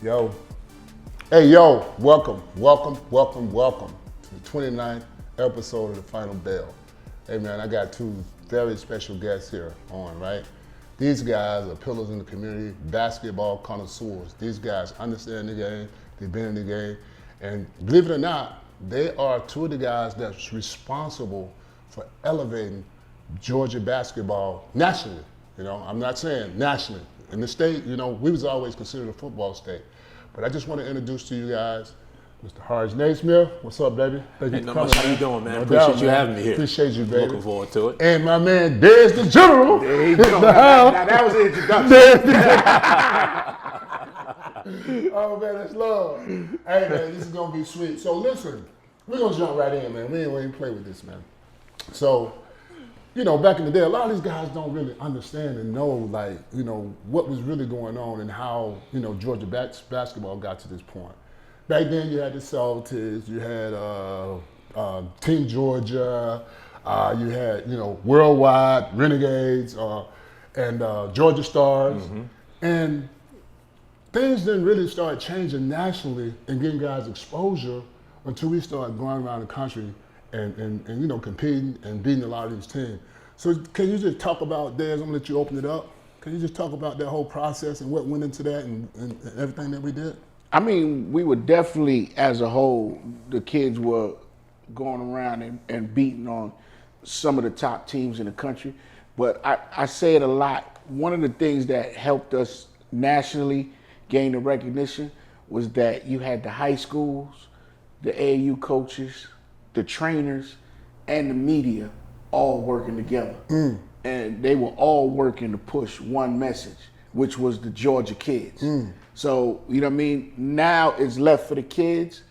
Yo. Hey, yo, welcome to the 29th episode of The Final Bell. Hey, man, I got two very special guests here on, right? These guys are pillars in the community, basketball connoisseurs. These guys understand the game, they've been in the game, and believe it or not, they are two of the guys that's responsible for elevating Georgia basketball nationally. You know, I'm not saying nationally. In the state, you know, we was always considered a football state. But I just want to introduce to you guys Mr. Horace Neysmith. What's up, baby? Thank you for coming. How you doing, man? No Appreciate doubt, you man. having me here. Appreciate you, baby. Looking forward to it. And my man, Dez the General. There you go. Now, that was the introduction. Oh, man, that's love. Hey, man, this is going to be sweet. So, listen, we're going to jump right in, man. We ain't even play with this, man. So, you know, back in the day, a lot of these guys don't really understand and know, like, you know, what was really going on and how, you know, Georgia basketball got to this point. Back then, you had the Celtics, you had Team Georgia, you had, you know, Worldwide, Renegades, and Georgia Stars. Mm-hmm. And things didn't really start changing nationally and getting guys exposure until we started going around the country and you know, competing and beating a lot of these teams. So can you just talk about, Dez, I'm gonna let you open it up. Can you just talk about that whole process and what went into that and everything that we did? I mean, we were definitely, as a whole, the kids were going around and beating on some of the top teams in the country. But I say it a lot. One of the things that helped us nationally gain the recognition was that you had the high schools, the AAU coaches, the trainers, and the media all working together. And they were all working to push one message, which was the Georgia kids. So, you know what I mean? Now it's left for the kids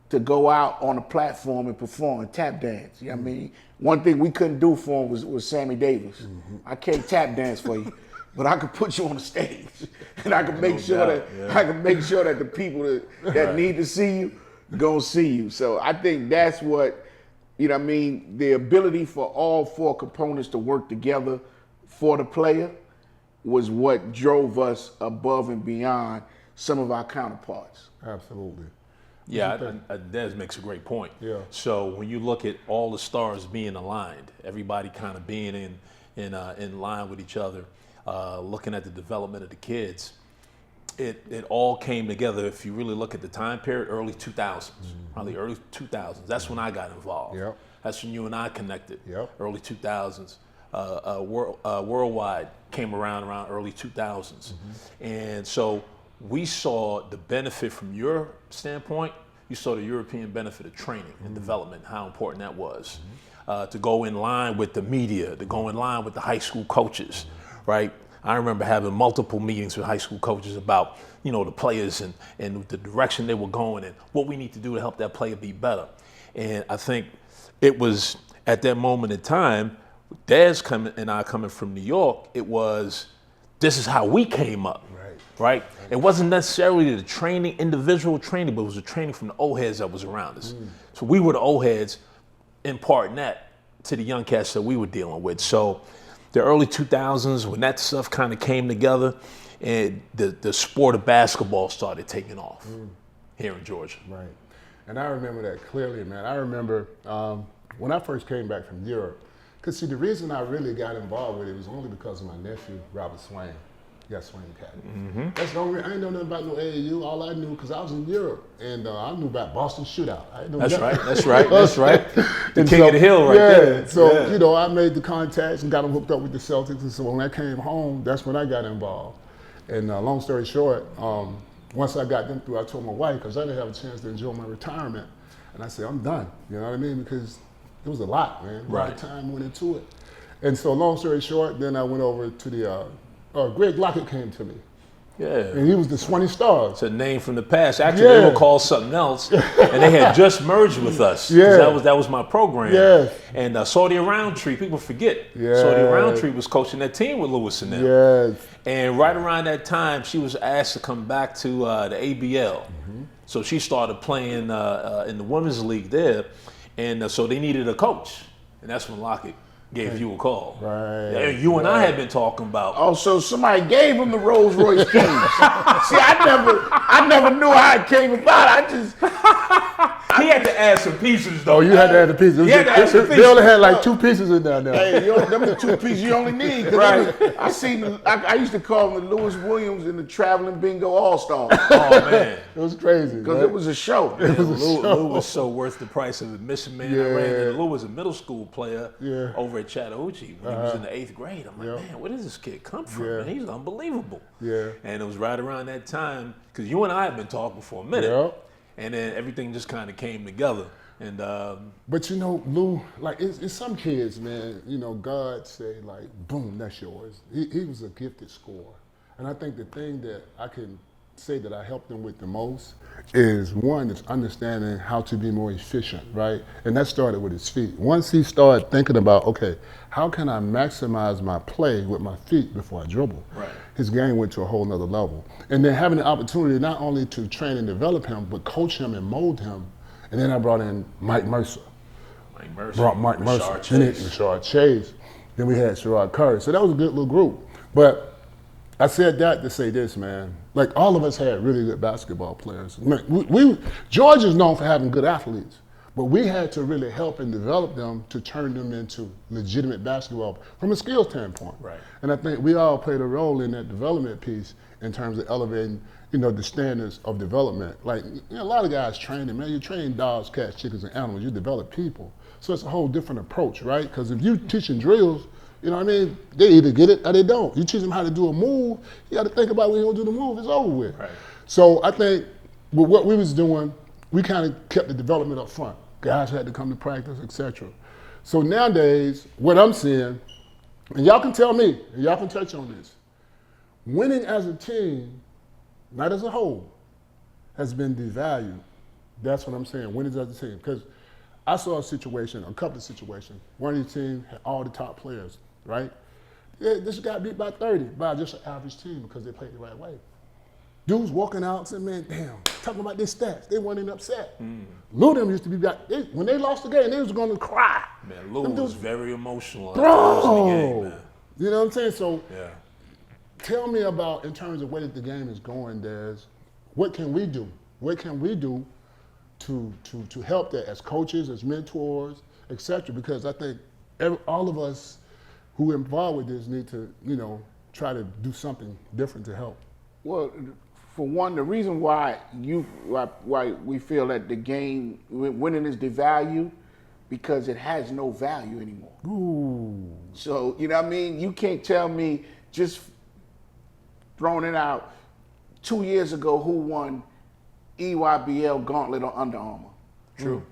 to go out on a platform and perform, tap dance. You know what I mean? One thing we couldn't do for them was Sammy Davis. I can't tap dance for you, but I could put you on the stage, and I can make sure that the people that need to see you gonna see you. So I think that's what, you know what I mean, the ability for all four components to work together for the player was what drove us above and beyond some of our counterparts. Absolutely. Yeah, Dez makes a great point. Yeah. So when you look at all the stars being aligned, everybody kind of being in line with each other, looking at the development of the kids, it all came together. If you really look at the time period, early 2000s, probably early 2000s. That's when I got involved. Yep. That's when you and I connected. Yep. Early 2000s. Worldwide came around early 2000s. And so we saw the benefit from your standpoint. You saw the European benefit of training and development, how important that was. To go in line with the media, to go in line with the high school coaches, right? I remember having multiple meetings with high school coaches about, you know, the players and the direction they were going and what we need to do to help that player be better. And I think it was at that moment in time, Dez coming from New York, it was, this is how we came up, right? It wasn't necessarily the training, individual training, but it was the training from the old heads that was around us. So we were the old heads imparting that to the young cats that we were dealing with. So the early 2000s, when that stuff kind of came together, and the sport of basketball started taking off here in Georgia. Right. And I remember that clearly, man. I remember when I first came back from Europe, because see, the reason I really got involved with it was only because of my nephew, Robert Swain. He got Swain Academy. That's the only, I ain't know nothing about no AAU. All I knew, because I was in Europe, and I knew about Boston Shootout. That's right. The king of the hill right there. So, you know, I made the contacts and got them hooked up with the Celtics, and so when I came home, that's when I got involved. And long story short, once I got them through, I told my wife, because I didn't have a chance to enjoy my retirement, and I said, I'm done. You know what I mean? Because it was a lot, man. A lot of time went into it. And so long story short, then I went over to the, Greg Lockett came to me. Yeah. And he was the Swanee Stars. It's a name from the past. Actually, they were called something else, and they had just merged with us. Yeah. That was my program. Yeah. And Saudi Roundtree, people forget. Yeah. Saudi Roundtree was coaching that team with Lewis and them. Yes. And right around that time, she was asked to come back to the ABL. So she started playing in the women's league there, and so they needed a coach, and that's when Lockett gave you a call. Right. And you and I had been talking about. Oh, so somebody gave him the Rolls Royce keys. See, I never knew how it came about. He had to add some pieces, though. Oh, you had to add the pieces. They only had like 2 pieces in there now. Hey, them the 2 pieces you only need. Right. I used to call them the Lewis Williams and the Traveling Bingo All-Stars. Oh, man. It was crazy. Because it was a show. Lou was so worth the price of admission, man. Yeah. I ran into Lou was a middle school player over at Chattahoochee when he was in the 8th grade. I'm like, man, where does this kid come from? Yeah. Man, he's unbelievable. Yeah. And it was right around that time, because you and I had been talking for a minute. Yep. And then everything just kind of came together. And But you know, Lou, like it's some kids, man, you know, God say like, boom, that's yours. He was a gifted scorer. And I think the thing that I can say that I helped him with the most is one is understanding how to be more efficient, right? And that started with his feet. Once he started thinking about, okay, how can I maximize my play with my feet before I dribble? Right. His game went to a whole nother level. And then having the opportunity not only to train and develop him, but coach him and mold him. And then I brought in Mike Mercer. Brought Mike Mercer. Rashard Chase. Then we had Sherrod Curry. So that was a good little group. But I said that to say this, man. Like all of us had really good basketball players. Georgia's known for having good athletes, but we had to really help and develop them to turn them into legitimate basketball from a skill standpoint. Right. And I think we all played a role in that development piece in terms of elevating, you know, the standards of development. Like, you know, a lot of guys training, man, you train dogs, cats, chickens, and animals, you develop people. So it's a whole different approach, right? Because if you teaching drills, you know what I mean? They either get it or they don't. You teach them how to do a move, you got to think about when you don't do the move, it's over with. Right. So I think with what we was doing, we kind of kept the development up front. Guys had to come to practice, etc. So nowadays, what I'm seeing, and y'all can tell me, and y'all can touch on this, winning as a team, not as a whole, has been devalued. That's what I'm saying, winning as a team. Because I saw a situation, a couple of situations. One of these teams had all the top players, right? Yeah, this got beat by 30 by just an average team because they played the right way. Dudes walking out saying, man, damn, talking about their stats. They weren't even upset. Lou them used to be back. When they lost the game, they was going to cry. Man, Lou was very emotional. Bro, the game, man. You know what I'm saying? So Yeah. tell me about, in terms of where the game is going, Dez, what can we do? What can we do to help that as coaches, as mentors, et cetera? Because I think all of us who are involved with this need to, you know, try to do something different to help. Well, for one, the reason why we feel that the game winning is devalued because it has no value anymore. Ooh. So, you know what I mean? You can't tell me just throwing it out 2 years ago who won EYBL Gauntlet or Under Armour. True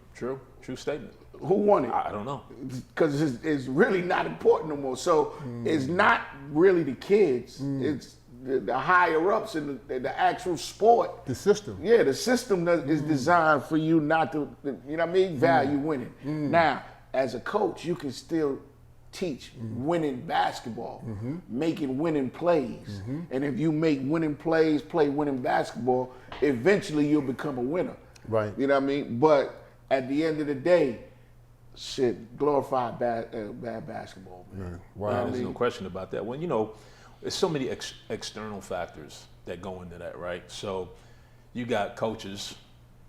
statement. Who won it? I don't know. Because it's really not important no more. So it's not really the kids. It's the higher ups in the actual sport. The system. Yeah, the system is designed for you not to, you know what I mean, value winning. Now, as a coach, you can still teach winning basketball, making winning plays. And if you make winning plays, play winning basketball, eventually you'll become a winner. Right. You know what I mean? But at the end of the day, shit, glorify bad basketball, man. Wow. There's no question about that. Well, you know, there's so many external factors that go into that, right? So you got coaches,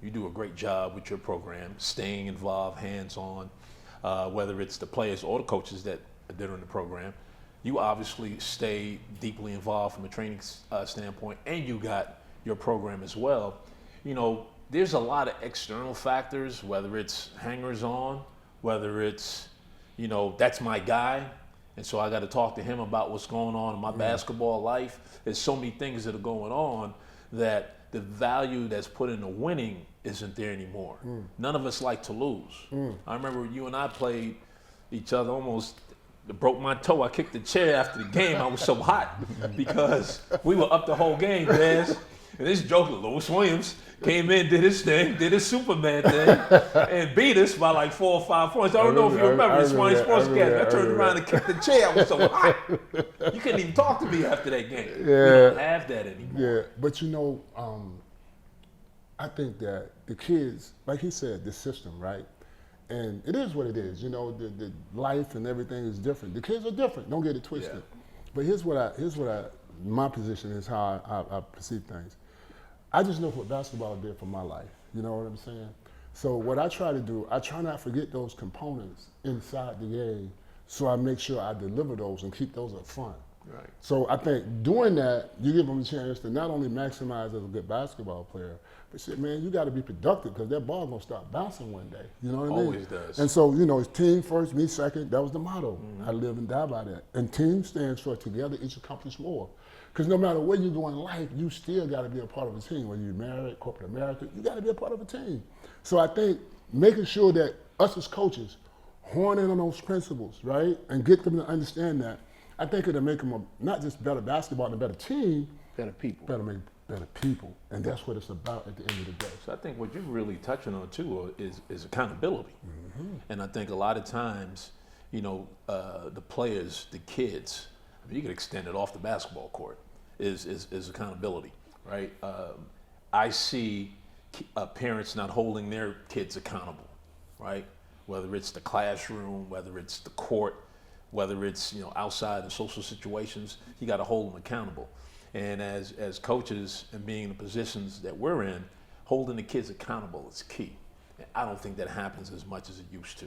you do a great job with your program, staying involved, hands-on, whether it's the players or the coaches that are in the program. You obviously stay deeply involved from a training standpoint, and you got your program as well. You know, there's a lot of external factors, whether it's hangers-on, whether it's, you know, that's my guy, and so I got to talk to him about what's going on in my basketball life. There's so many things that are going on that the value that's put into winning isn't there anymore. None of us like to lose. I remember you and I played each other, almost broke my toe. I kicked the chair after the game. I was so hot because we were up the whole game, Dez. And this joker, Lewis Williams, came in, did his thing, did his Superman thing, and beat us by like 4 or 5 points. I don't know if you remember the Swanee Sports Academy. I turned around and kicked the chair. I was so hot. You couldn't even talk to me after that game. We don't have that anymore. Yeah, but you know, I think that the kids, like he said, the system, right? and it is what it is. You know, the life and everything is different. The kids are different. Don't get it twisted. Yeah. But here's what my position is how I perceive things. I just know what basketball did for my life. You know what I'm saying? So what I try to do, I try not to forget those components inside the game, so I make sure I deliver those and keep those up front. Right. So I think doing that, you give them a chance to not only maximize as a good basketball player, but shit, man, you got to be productive because that ball gonna start bouncing one day. You know what I mean? Always does. And so, you know, it's team first, me second. That was the motto. I live and die by that. And team stands for together each accomplish more. Because no matter where you go in life, you still got to be a part of a team. Whether you're married, corporate America, you got to be a part of a team. So I think making sure that us as coaches horn in on those principles, right, and get them to understand that, I think it'll make them not just better basketball and a better team, Better people. better make better people. And that's what it's about at the end of the day. So I think what you're really touching on too is accountability. And I think a lot of times, you know, the players, the kids, I mean, you could extend it off the basketball court, is accountability, right? I see parents not holding their kids accountable, right? Whether it's the classroom, whether it's the court, whether it's, you know, outside in social situations, you got to hold them accountable. And as coaches and being in the positions that we're in, holding the kids accountable is key. And I don't think that happens as much as it used to,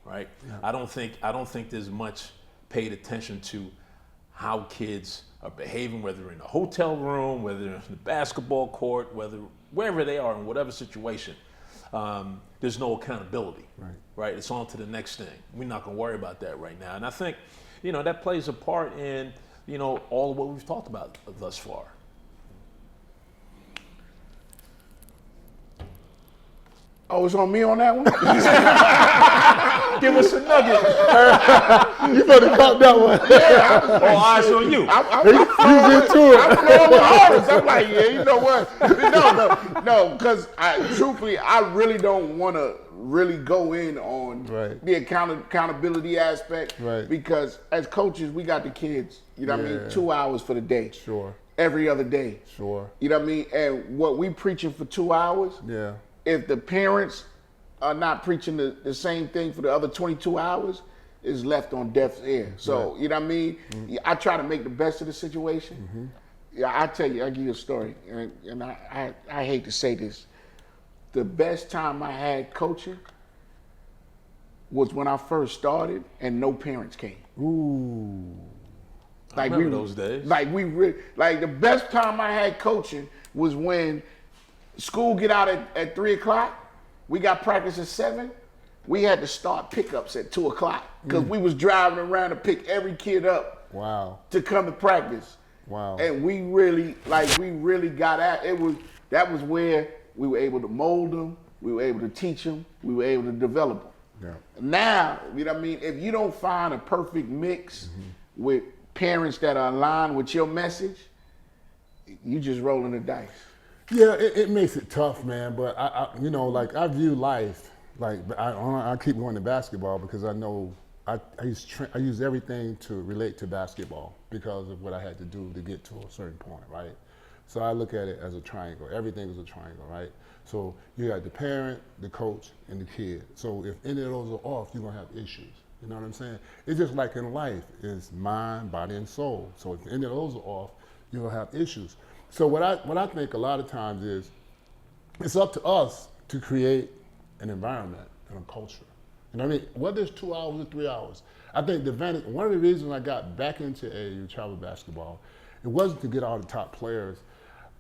right? Yeah. I don't think there's much paid attention to how kids are behaving, whether in a hotel room, whether in the basketball court, wherever they are in whatever situation. There's no accountability, right? It's on to the next thing. We're not gonna worry about that right now. And I think, you know, that plays a part in, you know, all of what we've talked about thus far. Oh, it's on me on that one? Give us a nugget. You better cut that one. Yeah, All eyes on you. He's into it. I'm flowing with Horace. I'm like, yeah, you know what? No, because truthfully, I really don't want to really go in on the accountability aspect. Right. Because as coaches, we got the kids, you know what I mean, 2 hours for the day. Sure. Every other day. Sure. You know what I mean? And what we preaching for 2 hours, if the parents are not preaching the same thing for the other 22 hours, is left on deaf ear. So, you know what I mean? I try to make the best of the situation. Yeah, I tell you, I'll give you a story. And I hate to say this. The best time I had coaching was when I first started and no parents came. Ooh. I remember those days. Like the best time I had coaching was when school get out at 3 o'clock. We got practice at 7. We had to start pickups at 2 o'clock because we was driving around to pick every kid up. Wow. To come to practice. Wow. And we really got at it. That was where we were able to mold them. We were able to teach them. We were able to develop them. Yeah. Now, you know what I mean? If you don't find a perfect mix with parents that are aligned with your message, you just rolling the dice. Yeah, it makes it tough, man. But I you know, like I view life like I keep going to basketball because I know I use everything to relate to basketball because of what I had to do to get to a certain point, right? So I look at it as a triangle. Everything is a triangle, right? So you got the parent, the coach, and the kid. So if any of those are off, you're gonna have issues. You know what I'm saying? It's just like in life, it's mind, body, and soul. So if any of those are off, you're gonna have issues. So what I think a lot of times is, it's up to us to create an environment and a culture. You know what I mean? Whether it's 2 hours or 3 hours. I think one of the reasons I got back into AAU travel basketball, it wasn't to get all the top players.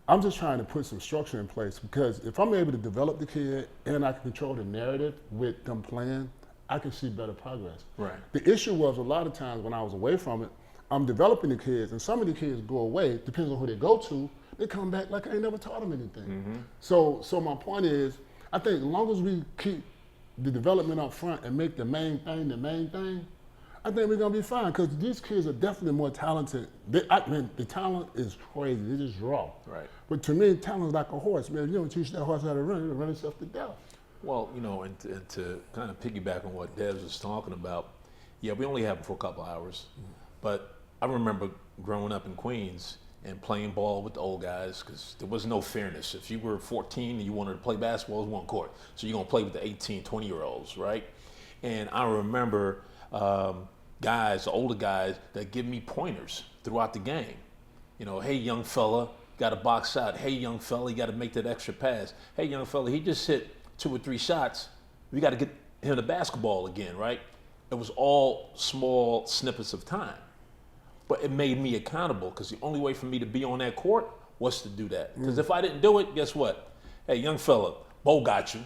I'm just trying to put some structure in place because if I'm able to develop the kid and I can control the narrative with them playing, I can see better progress. Right. The issue was a lot of times when I was away from it, I'm developing the kids and some of the kids go away, depends on who they go to, they come back like I ain't never taught them anything. So my point is, I think as long as we keep the development up front and make the main thing, I think we're gonna be fine because these kids are definitely more talented. The talent is crazy, they just raw. Right. But to me, talent is like a horse, man. If you don't teach that horse how to run, it'll run itself to death. Well, you know, and to kind of piggyback on what Dez was talking about, yeah, we only have them for a couple hours, but I remember growing up in Queens and playing ball with the old guys because there was no fairness. If you were 14 and you wanted to play basketball, it was one court. So you're going to play with the 18, 20-year-olds, right? And I remember guys, older guys, that give me pointers throughout the game. Hey, young fella, got to box out. Hey, young fella, you got to make that extra pass. Hey, young fella, he just hit 2 or 3 shots. We got to get him the basketball again, right? It was all small snippets of time. But it made me accountable because the only way for me to be on that court was to do that. Because if I didn't do it, guess what? Hey, young fella, Bo got you.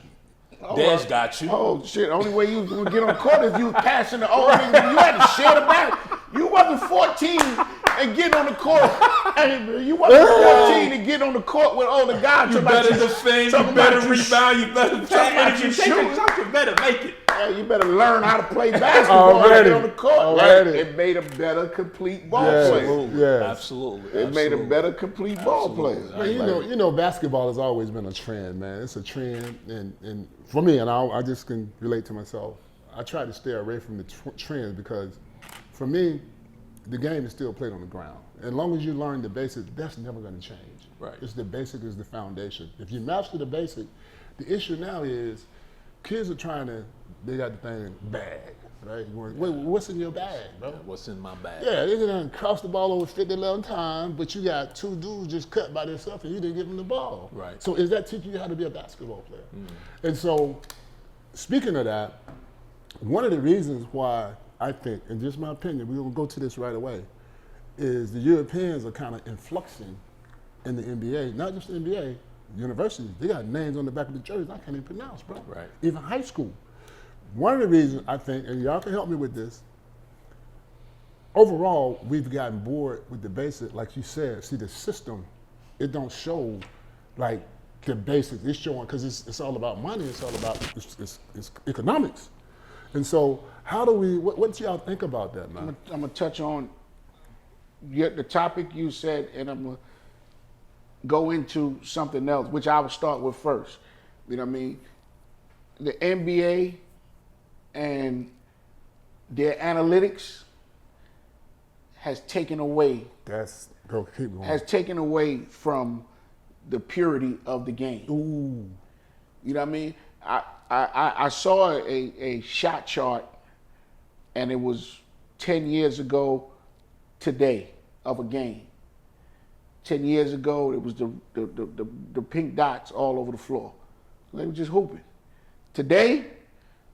Dez got you. Oh, shit. Only way you was going to get on the court is you was passing the old nigga. You had to share the back. You wasn't 14 and getting on the court. Hey, man, you wasn't 14 and getting on the court with all the guys. You better defend, you better rebound, you better take a shot, you better make it. Yeah, you better learn how to play basketball and get on the court. Already. It made a better complete ball player. Absolutely. It made a better complete ball player. Well, you know, basketball has always been a trend, man. It's a trend, and for me, and I just can relate to myself. I try to stay away from the trends because, for me, the game is still played on the ground. As long as you learn the basics, that's never going to change. Right. It's the basic is the foundation. If you master the basic, the issue now is kids are trying to. They got the thing bag, right? Wait, what's in your bag, bro? What's in my bag? Yeah, they done cross the ball over 50, 11 times, but you got 2 dudes just cut by themselves and you didn't give them the ball. Right. So is that teaching you how to be a basketball player? And so, speaking of that, one of the reasons why I think, in just my opinion, we're gonna go to this right away, is the Europeans are kind of influxing in the NBA, not just the NBA, universities. They got names on the back of the jerseys I can't even pronounce, bro. Right. Even high school. One of the reasons I think, and y'all can help me with this, overall, we've gotten bored with the basics, like you said. See, the system, it don't show like the basics. It's showing, because it's all about money. It's all about it's economics. And so, how do we? What do y'all think about that, man? I'm gonna touch on the topic you said, and I'm gonna go into something else, which I would start with first. You know what I mean? The NBA and their analytics has taken away. Keep going. Has taken away from the purity of the game. Ooh. You know what I mean? I saw a shot chart, and it was 10 years ago today of a game. 10 years ago, it was the pink dots all over the floor. They were just hooping. Today,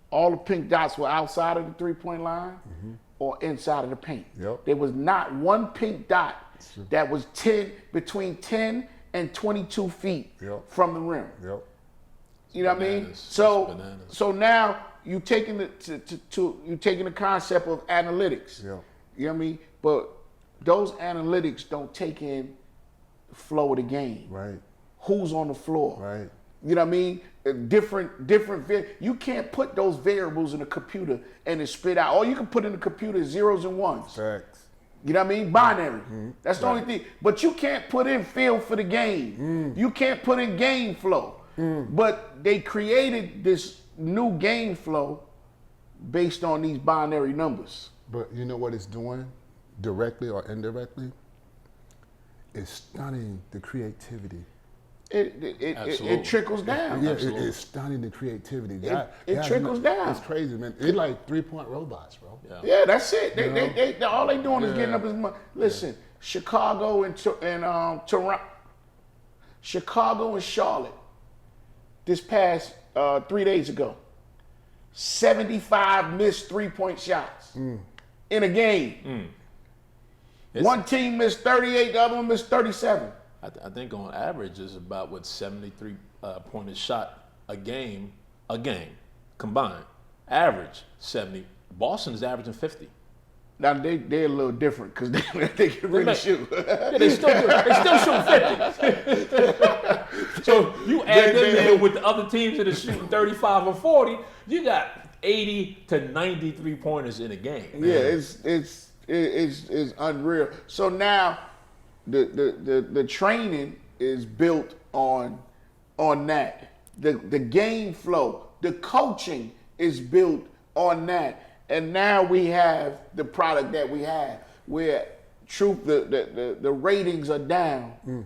all the pink dots were outside of the three-point line or inside of the paint. Yep. There was not one pink dot that was between 10 and 22 feet from the rim. Yep. You know what I mean? So now you taking the concept of analytics. Yeah. You know what I mean? But those analytics don't take in the flow of the game. Right. Who's on the floor? Right. You know what I mean? Different. You can't put those variables in a computer and it spit out. All you can put in the computer is zeros and ones. Facts. You know what I mean? Binary. That's the only thing. But you can't put in feel for the game. You can't put in game flow. But they created this new game flow based on these binary numbers. But you know what it's doing, directly or indirectly? It's stunning the creativity. It trickles down. Yeah, it's stunning the creativity. It trickles down. It's crazy, man. It's like 3-point robots, bro. Yeah, that's it. They all they doing is getting up his money. Listen, Chicago and Toronto, Chicago and Charlotte. This past 3 days ago, 75 missed 3-point shots in a game. One team missed 38, the other one missed 37. I think on average is about 73 pointed shot a game combined. Average 70. Boston is averaging 50. Now they're a little different because they can really shoot. Yeah, they still shoot 50. So you add them in with the other teams that are shooting 35 or 40, you got 80 to 93 pointers in a game. Man. Yeah, it's unreal. So now the training is built on that. The game flow, the coaching is built on that. And now we have the product that we have, where the ratings are down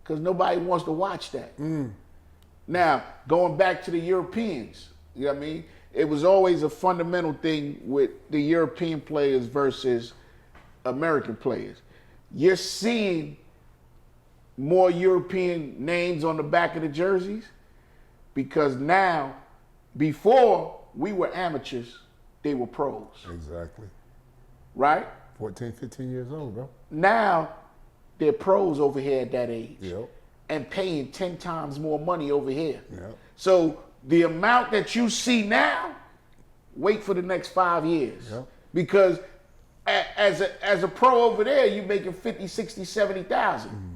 because nobody wants to watch that. Now, going back to the Europeans, you know what I mean? it was always a fundamental thing with the European players versus American players. You're seeing more European names on the back of the jerseys because now, before we were amateurs, they were pros, Exactly. right? 14, 15 years old, bro. Now, they're pros over here at that age. Yep. And paying 10 times more money over here. Yep. So the amount that you see now, wait for the next 5 years. Yep. Because as a pro over there, you're making 50, 60, 70,000.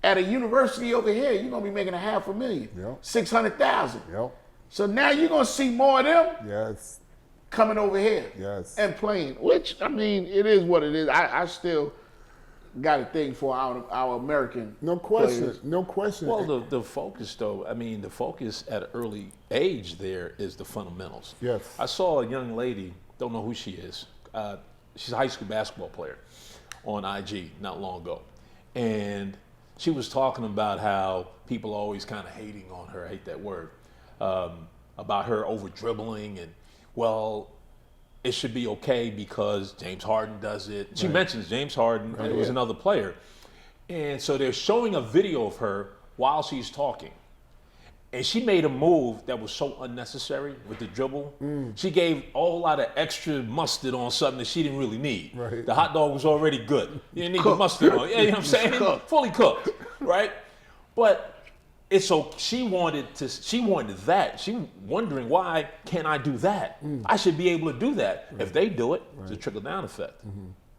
At a university over here, you're gonna be making $500,000, Yep. 600,000. Yep. So now you're gonna see more of them Yes. coming over here Yes. and playing. Which, I mean, it is what it is. I still got a thing for our American No question. players. No question. Well, the focus, though, I mean, the focus at an early age there is the fundamentals. Yes. I saw a young lady, don't know who she is. She's a high school basketball player on IG not long ago. And she was talking about how people are always kind of hating on her, I hate that word, about her over dribbling and, well, it should be okay because James Harden does it. She mentions James Harden, and it was another player. And so they're showing a video of her while she's talking. And she made a move that was so unnecessary with the dribble. She gave a whole lot of extra mustard on something that she didn't really need. Right. The hot dog was already good. You didn't need the Cooked. mustard on it. You know what I'm saying? Cooked. Fully cooked, right? But it's so she wanted that. She wondering, why can't I do that? I should be able to do that. If they do it, it's a trickle down effect,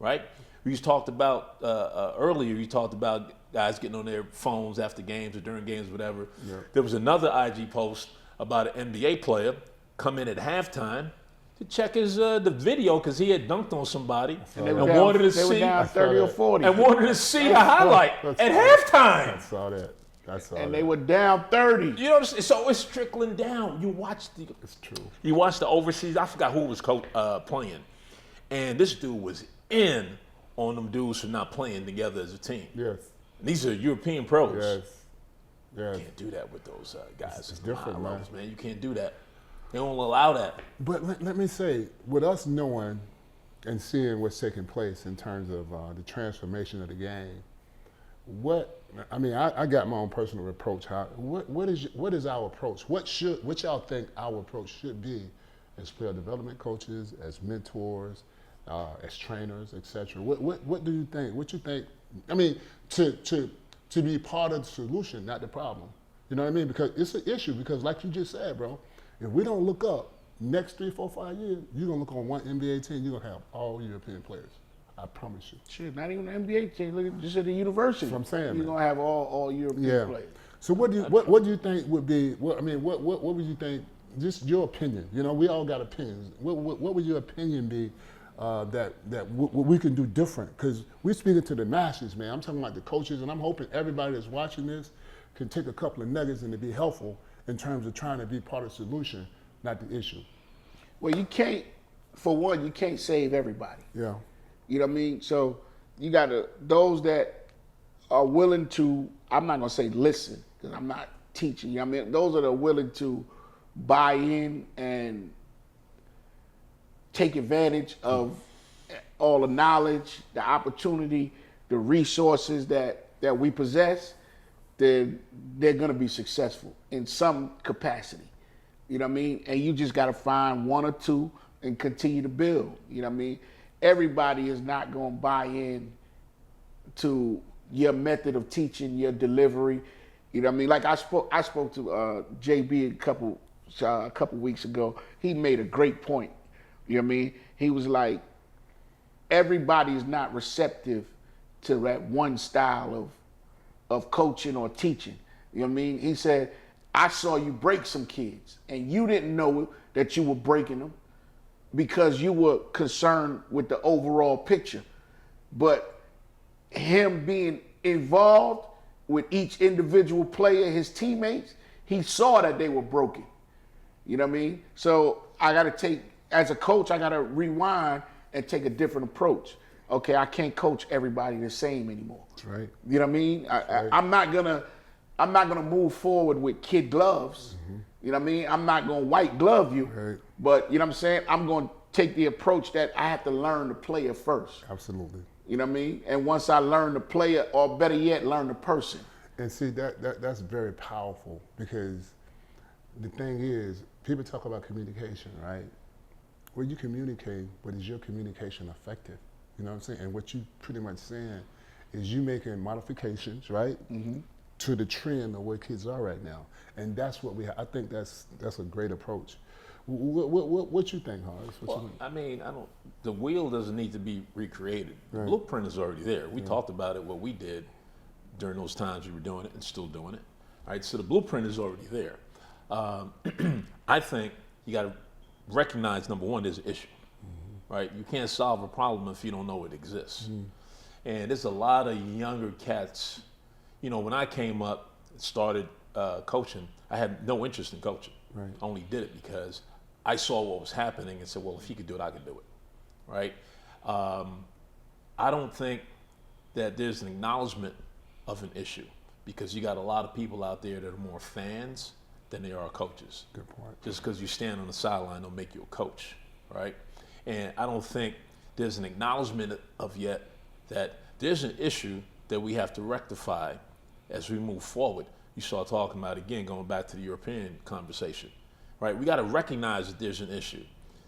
right? We talked about earlier. You talked about guys getting on their phones after games or during games, whatever. Yeah. There was another IG post about an NBA player come in at halftime to check his the video because he had dunked on somebody and They were down, wanted to they were see down 30 or that. 40. and wanted to see the highlight That's at right. halftime. I saw that. I saw and that. they were down 30. You know what I'm saying? So it's trickling down. You watch the It's true. You watch the overseas. I forgot who was playing, and this dude was in on them dudes for not playing together as a team. Yes. These are European pros. Yes. Yes. You can't do that with those guys. It's different, high man. levels, man. You can't do that. They don't allow that. But let me say, with us knowing and seeing what's taking place in terms of the transformation of the game, I got my own personal approach. What is our approach? What y'all think our approach should be as player development coaches, as mentors, as trainers, etc. What do you think? What you think? I mean, to be part of the solution, not the problem. You know what I mean? Because it's an issue. Because like you just said, bro, if we don't look up next 3, 4, 5 years, you're gonna look on one NBA team, you're gonna have all European players. I promise you. Shit, not even an NBA team. Look at just at the university. That's what I'm saying, You're man. gonna have all European Yeah. players. So what do you think would be? What would you think? Just your opinion. You know, we all got opinions. What would your opinion be that we can do different? Because we're speaking to the masses, man. I'm talking about the coaches, and I'm hoping everybody that's watching this can take a couple of nuggets and to be helpful in terms of trying to be part of the solution, not the issue. Well, you can't. For one, you can't save everybody. Yeah. You know what I mean? So you got to, those that are willing to, I'm not going to say listen, because I'm not teaching you. I mean, those that are willing to buy in and take advantage of all the knowledge, the opportunity, the resources that we possess, then they're going to be successful in some capacity. You know what I mean? And you just got to find one or two and continue to build. You know what I mean? Everybody is not going to buy in to your method of teaching, your delivery. You know what I mean? Like I spoke to JB a couple weeks ago. He made a great point. You know what I mean? He was like, everybody is not receptive to that one style of coaching or teaching. You know what I mean? He said, I saw you break some kids and you didn't know that you were breaking them because you were concerned with the overall picture. But him being involved with each individual player, his teammates, he saw that they were broken. You know what I mean? So I got to take, as a coach, I got to rewind and take a different approach. Okay, I can't coach everybody the same anymore. That's right. You know what I mean? I'm not gonna move forward with kid gloves You know what I mean? I'm not going to white glove you, Right. but you know what I'm saying? I'm going to take the approach that I have to learn the player first. Absolutely. You know what I mean? And once I learn the player, or better yet, learn the person. And see, that's very powerful, because the thing is, people talk about communication, right? Well, you communicate, but is your communication effective? You know what I'm saying? And what you pretty much saying is you making modifications, right, to the trend of where kids are right now. And that's what I think that's a great approach. What you think, Horace? Well, I mean, the wheel doesn't need to be recreated. The blueprint is already there. We talked about it, what we did during those times we were doing it and still doing it. All right, so the blueprint is already there. I think you got to recognize, number one, there's an issue, right? You can't solve a problem if you don't know it exists. And there's a lot of younger cats. You know, when I came up and started coaching, I had no interest in coaching. Right. I only did it because I saw what was happening and said, well, if he could do it, I could do it, right? I don't think that there's an acknowledgement of an issue, because you got a lot of people out there that are more fans than they are coaches. Good point. Just because you stand on the sideline don't make you a coach, right? And I don't think there's an acknowledgement of yet that there's an issue that we have to rectify as we move forward. You start talking about, again, going back to the European conversation, right? We got to recognize that there's an issue.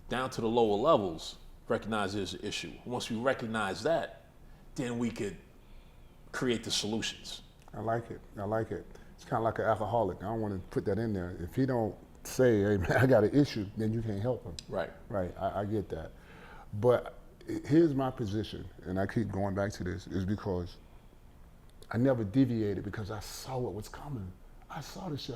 Down to the lower levels, recognize there's an issue. Once we recognize that, then we could create the solutions. I like it. I like it. It's kind of like an alcoholic. I don't want to put that in there. If he don't say, hey, man, I got an issue, then you can't help him. Right. Right. I get that. But here's my position, and I keep going back to this, is because I never deviated, because I saw what was coming. I saw this shit.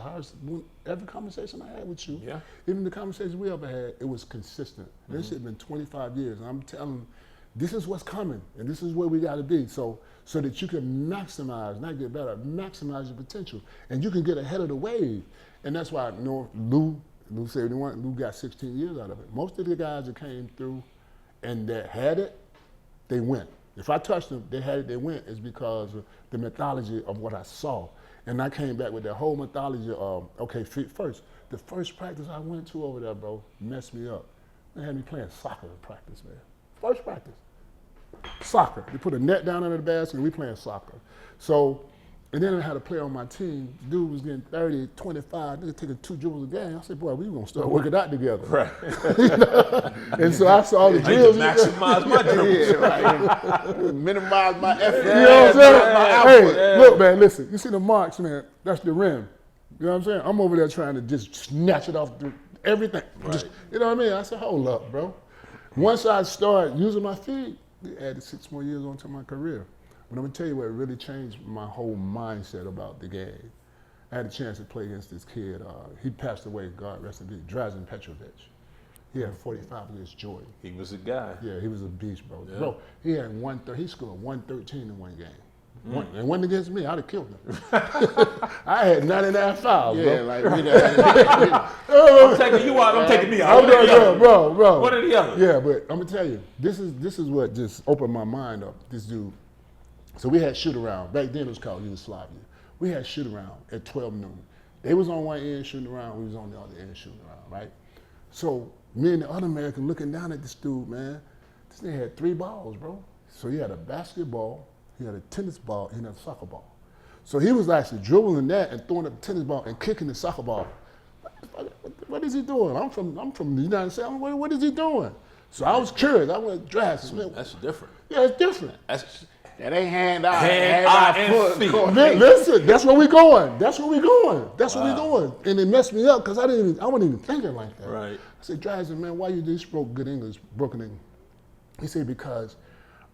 Every conversation I had with you, even the conversations we ever had, it was consistent. This shit been 25 years, and I'm telling, this is what's coming, and this is where we got to be, so that you can maximize, not get better, maximize your potential, and you can get ahead of the wave. And that's why, you know, Lou said Lou got 16 years out of it. Most of the guys that came through and that had it, they went. If I touched them, they had it, they went, is because of the mythology of what I saw. And I came back with that whole mythology of, okay, the first practice I went to over there, bro, messed me up. They had me playing soccer in practice, man. First practice. Soccer. They put a net down under the basket and we playing soccer. So, and then I had a player on my team, dude was getting 30, 25, nigga taking 2 dribbles a game. I said, boy, we gonna start working out together. Right. You know? And so I saw the drills. I need to maximize my dribbles. Right. Minimize my effort. You know what I'm saying? My Hey, output. look, man, listen. You see the marks, man? That's the rim. You know what I'm saying? I'm over there trying to just snatch it off everything. Just, you know what I mean? I said, hold up, bro. Once I started using my feet, it added 6 more years onto my career. But I'm gonna tell you what really changed my whole mindset about the game. I had a chance to play against this kid. He passed away, God rest in peace, Drazen Petrovic. He had 45 against Jordan. He was a guy. Yeah, he was a beast, bro. Yeah. Bro, he scored 113 in one game. And one against me, I'd have killed him. I had 99 fouls, Yeah, bro. like I'm taking you out, I'm taking me out. Bro. One or the other. Yeah, but I'm gonna tell you, this is what just opened my mind up. This dude. So we had shoot around. Back then it was called Yugoslavia. We had shoot around at 12 noon. They was on one end shooting around, we was on the other end shooting around, right? So me and the other American looking down at this dude, man. This nigga had 3 balls, bro. So he had a basketball, he had a tennis ball, and he had a soccer ball. So he was actually dribbling that and throwing up the tennis ball and kicking the soccer ball. What is he doing? I'm from the United States. What is he doing? So I was curious. I went draft. That's different. Yeah, it's different. that ain't hand eye, and foot. feet. Listen, that's where we going. That's where we going. And it messed me up because I wasn't even thinking like that. Right. I said, Drazen, man, why you do? He spoke good English, broken English. He said, because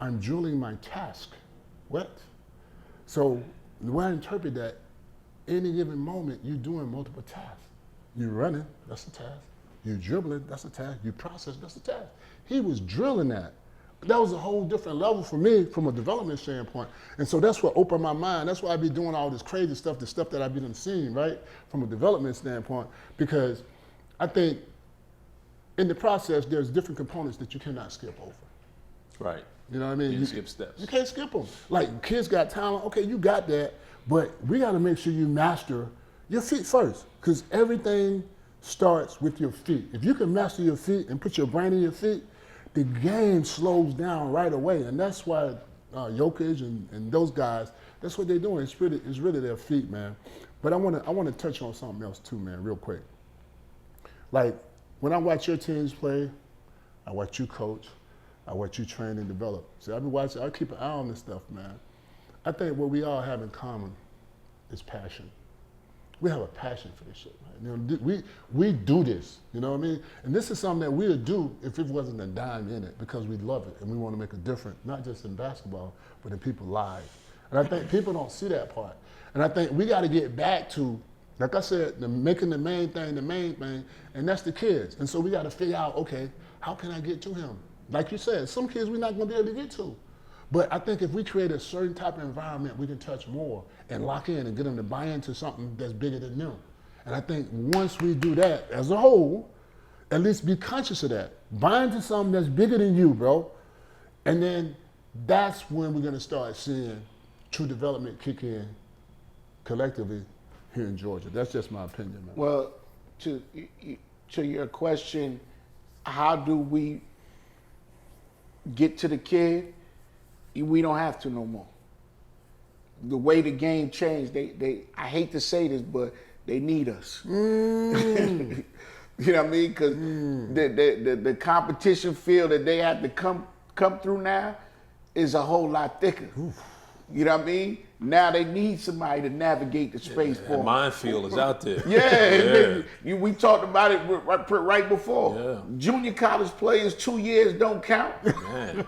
I'm drilling my task. What? So the way I interpret that, any given moment, you're doing multiple tasks. You're running, that's a task. You're dribbling, that's a task. You process, that's a task. He was drilling that. That was a whole different level for me from a development standpoint. And so that's what opened my mind. That's why I be doing all this crazy stuff, the stuff that I've been seeing, right? From a development standpoint, because I think in the process, there's different components that you cannot skip over. Right. You know what I mean? You skip steps. You can't skip them. Like kids got talent, okay, you got that, but we got to make sure you master Your feet first, because everything starts with your feet. If you can master your feet and put your brain in your feet, the game slows down right away. And that's why Jokic and those guys, that's what they're doing. It's really their feet, man. But I want to touch on something else too, man, real quick. Like, when I watch your teams play, I watch you coach, I watch you train and develop. See, I keep an eye on this stuff, man. I think what we all have in common is passion. We have a passion for this shit, man. You know, we do this, you know what I mean? And this is something that we would do if it wasn't a dime in it, because we love it and we want to make a difference, not just in basketball, but in people's lives. And I think people don't see that part. And I think we got to get back to, like I said, making the main thing, and that's the kids. And so we got to figure out, okay, how can I get to him? Like you said, some kids we're not going to be able to get to. But I think if we create a certain type of environment, we can touch more and lock in and get them to buy into something that's bigger than them. And I think once we do that as a whole, at least be conscious of that. Buy into something that's bigger than you, bro. And then that's when we're going to start seeing true development kick in collectively here in Georgia. That's just my opinion, man. Well, to your question, how do we get to the kid? We don't have to no more. The way the game changed, I hate to say this, but they need us. You know what I mean? Because the competition field that they have to come through now is a whole lot thicker. Oof. You know what I mean? Now they need somebody to navigate the space for them. Minefield is out there. We talked about it right before. Yeah. Junior college players, 2 years don't count. Man.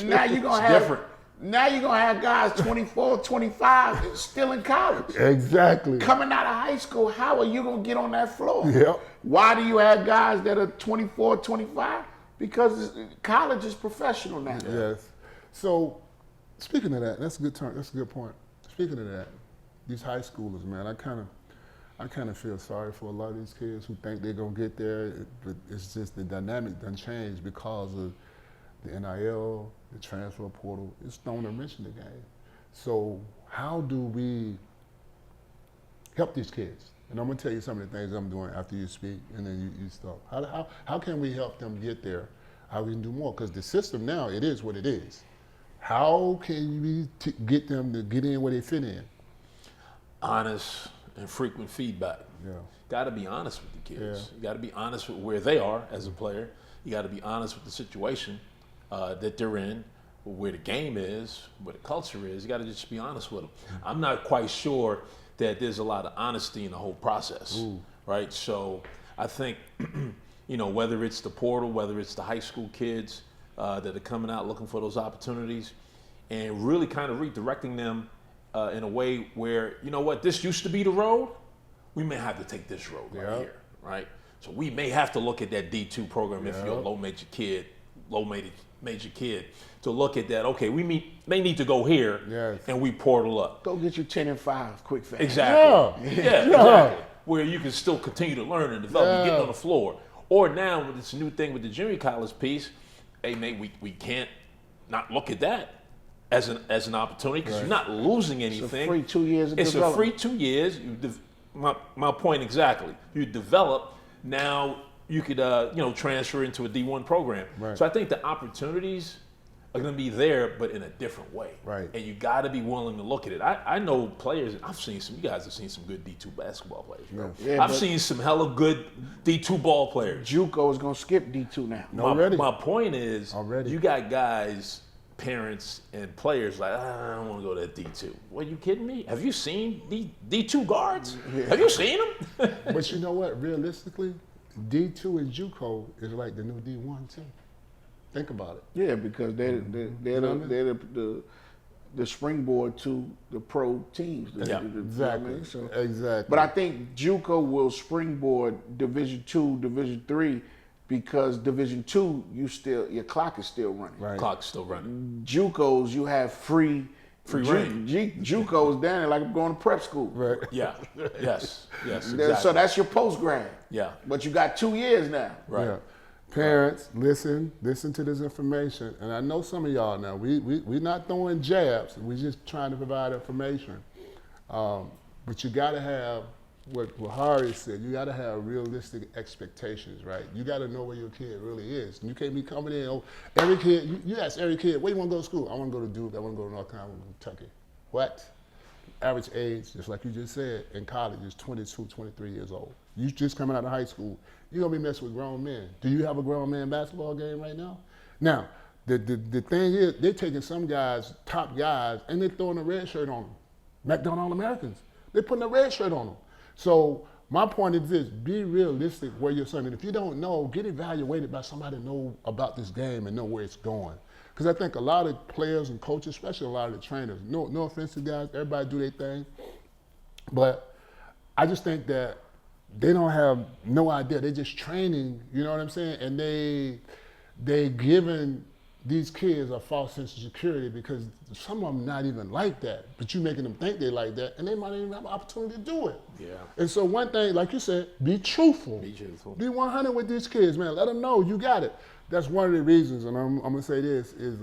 Now you're going to have different. Now you're going to have guys 24, 25 still in college. Exactly. Coming out of high school, how are you going to get on that floor? Yep. Why do you have guys that are 24, 25? Because college is professional now. Yes. So, speaking of that, that's a good term. That's a good point. Speaking of that, these high schoolers, man, I kind of feel sorry for a lot of these kids who think they're gonna get there, but it's just the dynamic done changed because of the NIL, the transfer portal. It's thrown a wrench in the game. So how do we help these kids? And I'm gonna tell you some of the things I'm doing after you speak, and then you stop. How can we help them get there? How we can do more? Because the system now, it is what it is. How can we get them to get in where they fit in? Honest and frequent feedback. Yeah. Got to be honest with the kids. Yeah. You got to be honest with where they are as a player. You got to be honest with the situation that they're in, where the game is, where the culture is. You got to just be honest with them. I'm not quite sure that there's a lot of honesty in the whole process, right? So I think, whether it's the portal, whether it's the high school kids that are coming out looking for those opportunities, and really kind of redirecting them in a way where, you know what, this used to be the road, we may have to take this road right here, right? So we may have to look at that D2 program if you're a low major kid, to look at that, okay, may need to go here, and we portal up. Go get you 10 and 5 quick fast. Exactly. Yeah, exactly. Where you can still continue to learn and develop and get on the floor. Or now with this new thing with the junior college piece, hey, mate, we can't not look at that as an opportunity, because you're not losing anything. It's a free 2 years of It's development. a free 2 years. My point exactly. You develop, now you could transfer into a D1 program. Right. So I think the opportunities are going to be there, but in a different way. Right. And you got to be willing to look at it. I know players, and you guys have seen some good D2 basketball players, bro. Yeah, I've seen some hella good D2 ball players. JUCO is going to skip D2 now. My point is, you got guys, parents, and players like, I don't want to go to D2. Well, you kidding me? Have you seen D2 guards? Have you seen them? But you know what? Realistically, D2 and JUCO is like the new D1 team. Think about it. Yeah, because they're the springboard to the pro teams. Exactly. Exactly. But I think JUCO will springboard Division II, Division III, because Division II, your clock is still running. Right. Clock's still running. JUCOs, you have free reign. JUCOs down there like I'm going to prep school. Right. Yeah. Yes. Exactly. So that's your post grad. Yeah. But you got 2 years now. Right. Yeah. Parents, listen to this information. And I know some of y'all now, we're not throwing jabs. We're just trying to provide information. But you got to have what Horace said, you got to have realistic expectations, right? You got to know where your kid really is. And you can't be coming in, every kid, you ask every kid, where do you want to go to school? I want to go to Duke, I want to go to North Carolina, Kentucky. What? Average age, just like you just said, in college is 22, 23 years old. You just coming out of high school, you're going to be messing with grown men. Do you have a grown man basketball game right now? Now, the thing is, they're taking some guys, top guys, and they're throwing a red shirt on them. McDonald Americans. They're putting a red shirt on them. So my point is this, be realistic where you're son. And if you don't know, get evaluated by somebody that know about this game and know where it's going. Because I think a lot of players and coaches, especially a lot of the trainers, no offense to guys, everybody do their thing. But I just think that they don't have no idea. They're just training, you know what I'm saying? And they giving these kids a false sense of security because some of them not even like that, but you making them think they like that, and they might not even have an opportunity to do it. Yeah. And so one thing, like you said, be truthful. Be truthful. Be 100 with these kids, man. Let them know you got it. That's one of the reasons, and I'm gonna say this, is,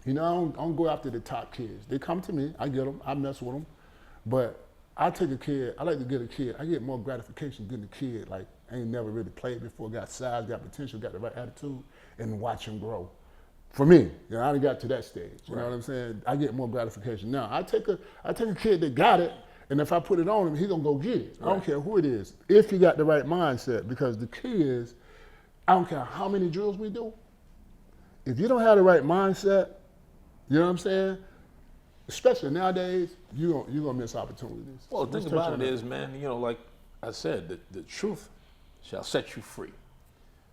you know, I don't go after the top kids. They come to me, I get them, I mess with them, but I take a kid, I like to get a kid, I get more gratification getting a kid, like, ain't never really played before, got size, got potential, got the right attitude, and watch him grow. For me, you know, I done got to that stage. You know what I'm saying? I get more gratification. Now, I take a kid that got it, and if I put it on him, he gonna go get it. I don't care who it is, if he got the right mindset. Because the key is, I don't care how many drills we do. If you don't have the right mindset, you know what I'm saying? Especially nowadays, you're gonna miss opportunities. Well, the thing about it is, man, you know, like I said, the truth shall set you free.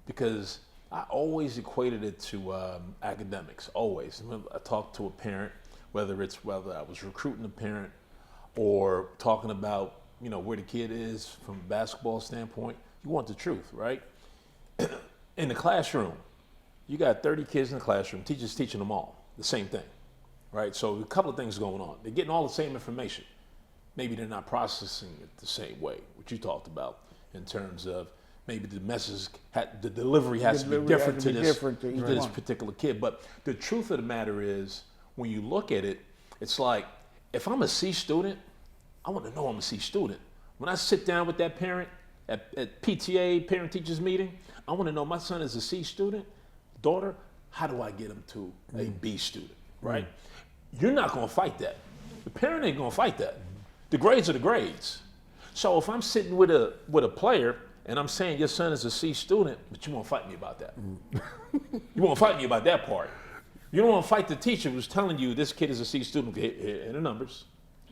Because I always equated it to academics, always. When I talked to a parent, whether I was recruiting a parent or talking about, you know, where the kid is from a basketball standpoint, you want the truth, right? In the classroom, you got 30 kids in the classroom, teachers teaching them all the same thing, right? So a couple of things going on. They're getting all the same information. Maybe they're not processing it the same way, what you talked about in terms of maybe the message, the delivery has to be different to this particular kid. But the truth of the matter is, when you look at it, it's like, if I'm a C student, I want to know I'm a C student. When I sit down with that parent at PTA, parent-teachers meeting, I want to know my son is a C student, daughter, how do I get him to a B student, right? You're not going to fight that. The parent ain't going to fight that. The grades are the grades. So if I'm sitting with a player and I'm saying your son is a C student, but you won't fight me about that. You won't fight me about that part. You don't want to fight the teacher who's telling you this kid is a C student, here are the numbers.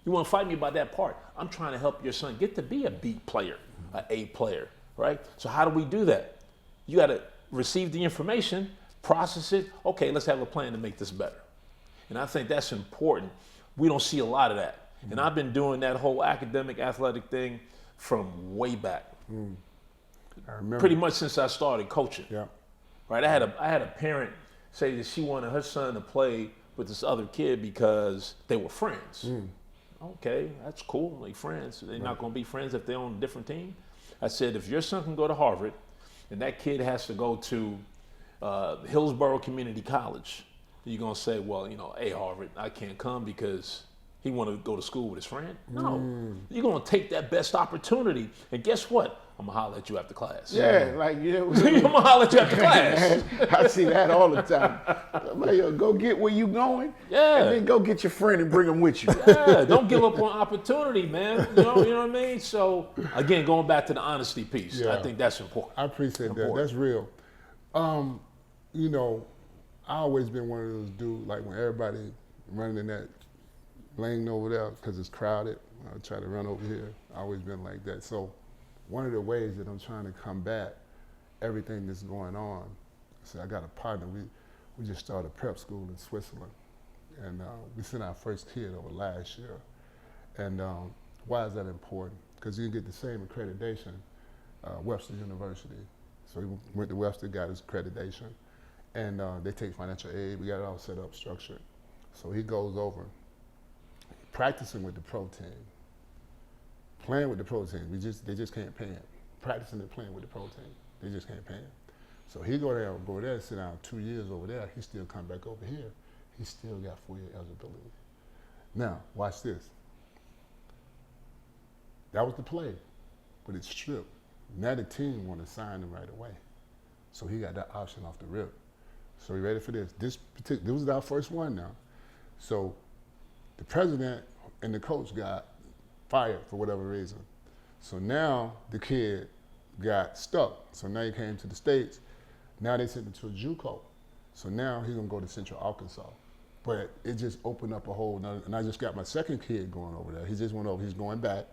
You want to fight me about that part. I'm trying to help your son get to be a B player, an A player, right? So how do we do that? You got to receive the information, process it. Okay, let's have a plan to make this better. And I think that's important. We don't see a lot of that. And I've been doing that whole academic, athletic thing from way back. I remember. Pretty much since I started coaching. Yeah. Right. I had a parent say that she wanted her son to play with this other kid because they were friends. Okay, that's cool. They friends. They're not going to be friends if they're on a different team. I said, if your son can go to Harvard and that kid has to go to Hillsborough Community College, you're going to say, well, you know, hey, Harvard, I can't come because he want to go to school with his friend? No. You're going to take that best opportunity. And guess what? I'm going to holler at you after class. Yeah, like, I'm going to holler at you after class. I see that all the time. Like, yo, go get where you going. Yeah. And then go get your friend and bring him with you. Yeah, don't give up on opportunity, man. You know what I mean? So, again, going back to the honesty piece, I think that's important. I appreciate that. That's real. You know, I always been one of those dudes, like when everybody running in that lane over there because it's crowded, I try to run over here. I always been like that. So one of the ways that I'm trying to combat everything that's going on, so I got a partner, we just started prep school in Switzerland. And we sent our first kid over last year. And why is that important? Because you can get the same accreditation, Webster University. So he went to Webster, got his accreditation. And they take financial aid. We got it all set up, structured. So he goes over, practicing with the pro team, playing with the pro team. They just can't pay him. Practicing and playing with the pro team, they just can't pay him. So he go there, sit down 2 years over there. He still come back over here. He still got 4-year eligibility. Now, watch this. That was the play, but it's stripped. Now the team want to sign him right away. So he got that option off the rip. So you ready for this? This was our first one now. So the president and the coach got fired for whatever reason. So now the kid got stuck. So now he came to the States. Now they sent him to a JUCO. So now he's gonna go to Central Arkansas. But it just opened up a whole nother, and I just got my second kid going over there. He just went over, he's going back.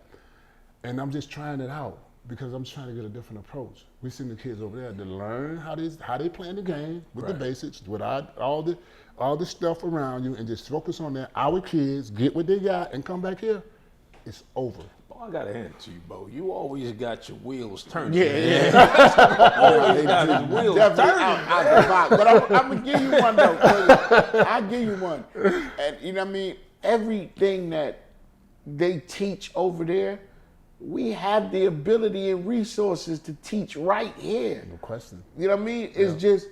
And I'm just trying it out because I'm trying to get a different approach. We send the kids over there to learn how they play the game with the basics, without all the stuff around you, and just focus on that. Our kids get what they got and come back here. It's over. Bo, I gotta hand it to you, Bo. You always got your wheels turning. Yeah. Always got his wheels Definitely turning. out the box. But I'm gonna give you one though. I'll give you one. And you know what I mean? Everything that they teach over there, we have the ability and resources to teach right here. No question. You know what I mean? It's just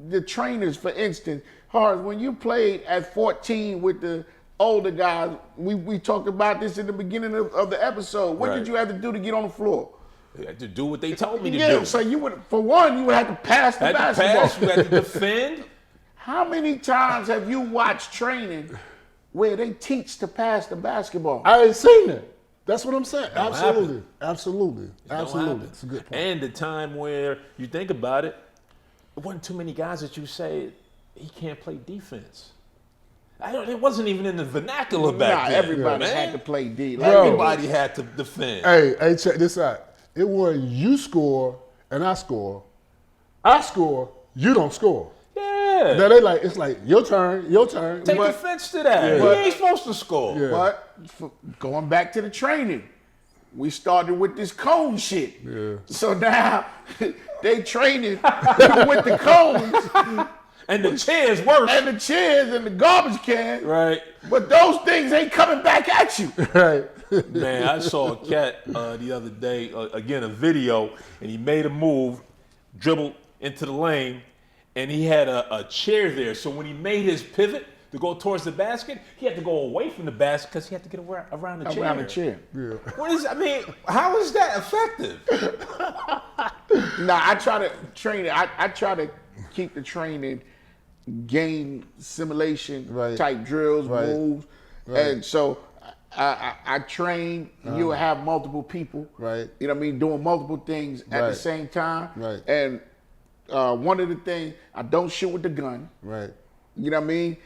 the trainers, for instance, Horace, when you played at 14 with the older guys, we talked about this in the beginning of the episode. What did you have to do to get on the floor? You had to do what they told me to Yeah, do. so you would, for one, you would have to pass the Had to basketball. pass, you had to defend. How many times have you watched training where they teach to pass the basketball? I ain't seen it. That's what I'm saying. don't Absolutely. happen. Absolutely. Don't Absolutely. happen. It's a good point. And the time where you think about it, it wasn't too many guys that you say he can't play defense. It wasn't even in the vernacular back then. Everybody man. had to play D. Everybody had to defend. Hey, check this out. It was you score and I score. I score, you don't score. Yeah. Now it's like your turn. Take But- offense to that. Yeah. He ain't supposed to score. Yeah. But going back to the training, we started with this cone shit. Yeah. So now they training with the cones And the chair's worse. and the chairs and the garbage can. Right. But those things ain't coming back at you. Right. Man, I saw a cat the other day, again, a video, and he made a move, dribbled into the lane, and he had a chair there. So when he made his pivot to go towards the basket, he had to go away from the basket because he had to get around the chair. Around the chair. Yeah. How is that effective? Nah, I try to train it. I try to keep the training game simulation type drills, moves. And so I train, you'll have multiple people, Right. you know what I mean, doing multiple things at the same time. Right. And one of the things, I don't shoot with the gun. Right. You know what I mean?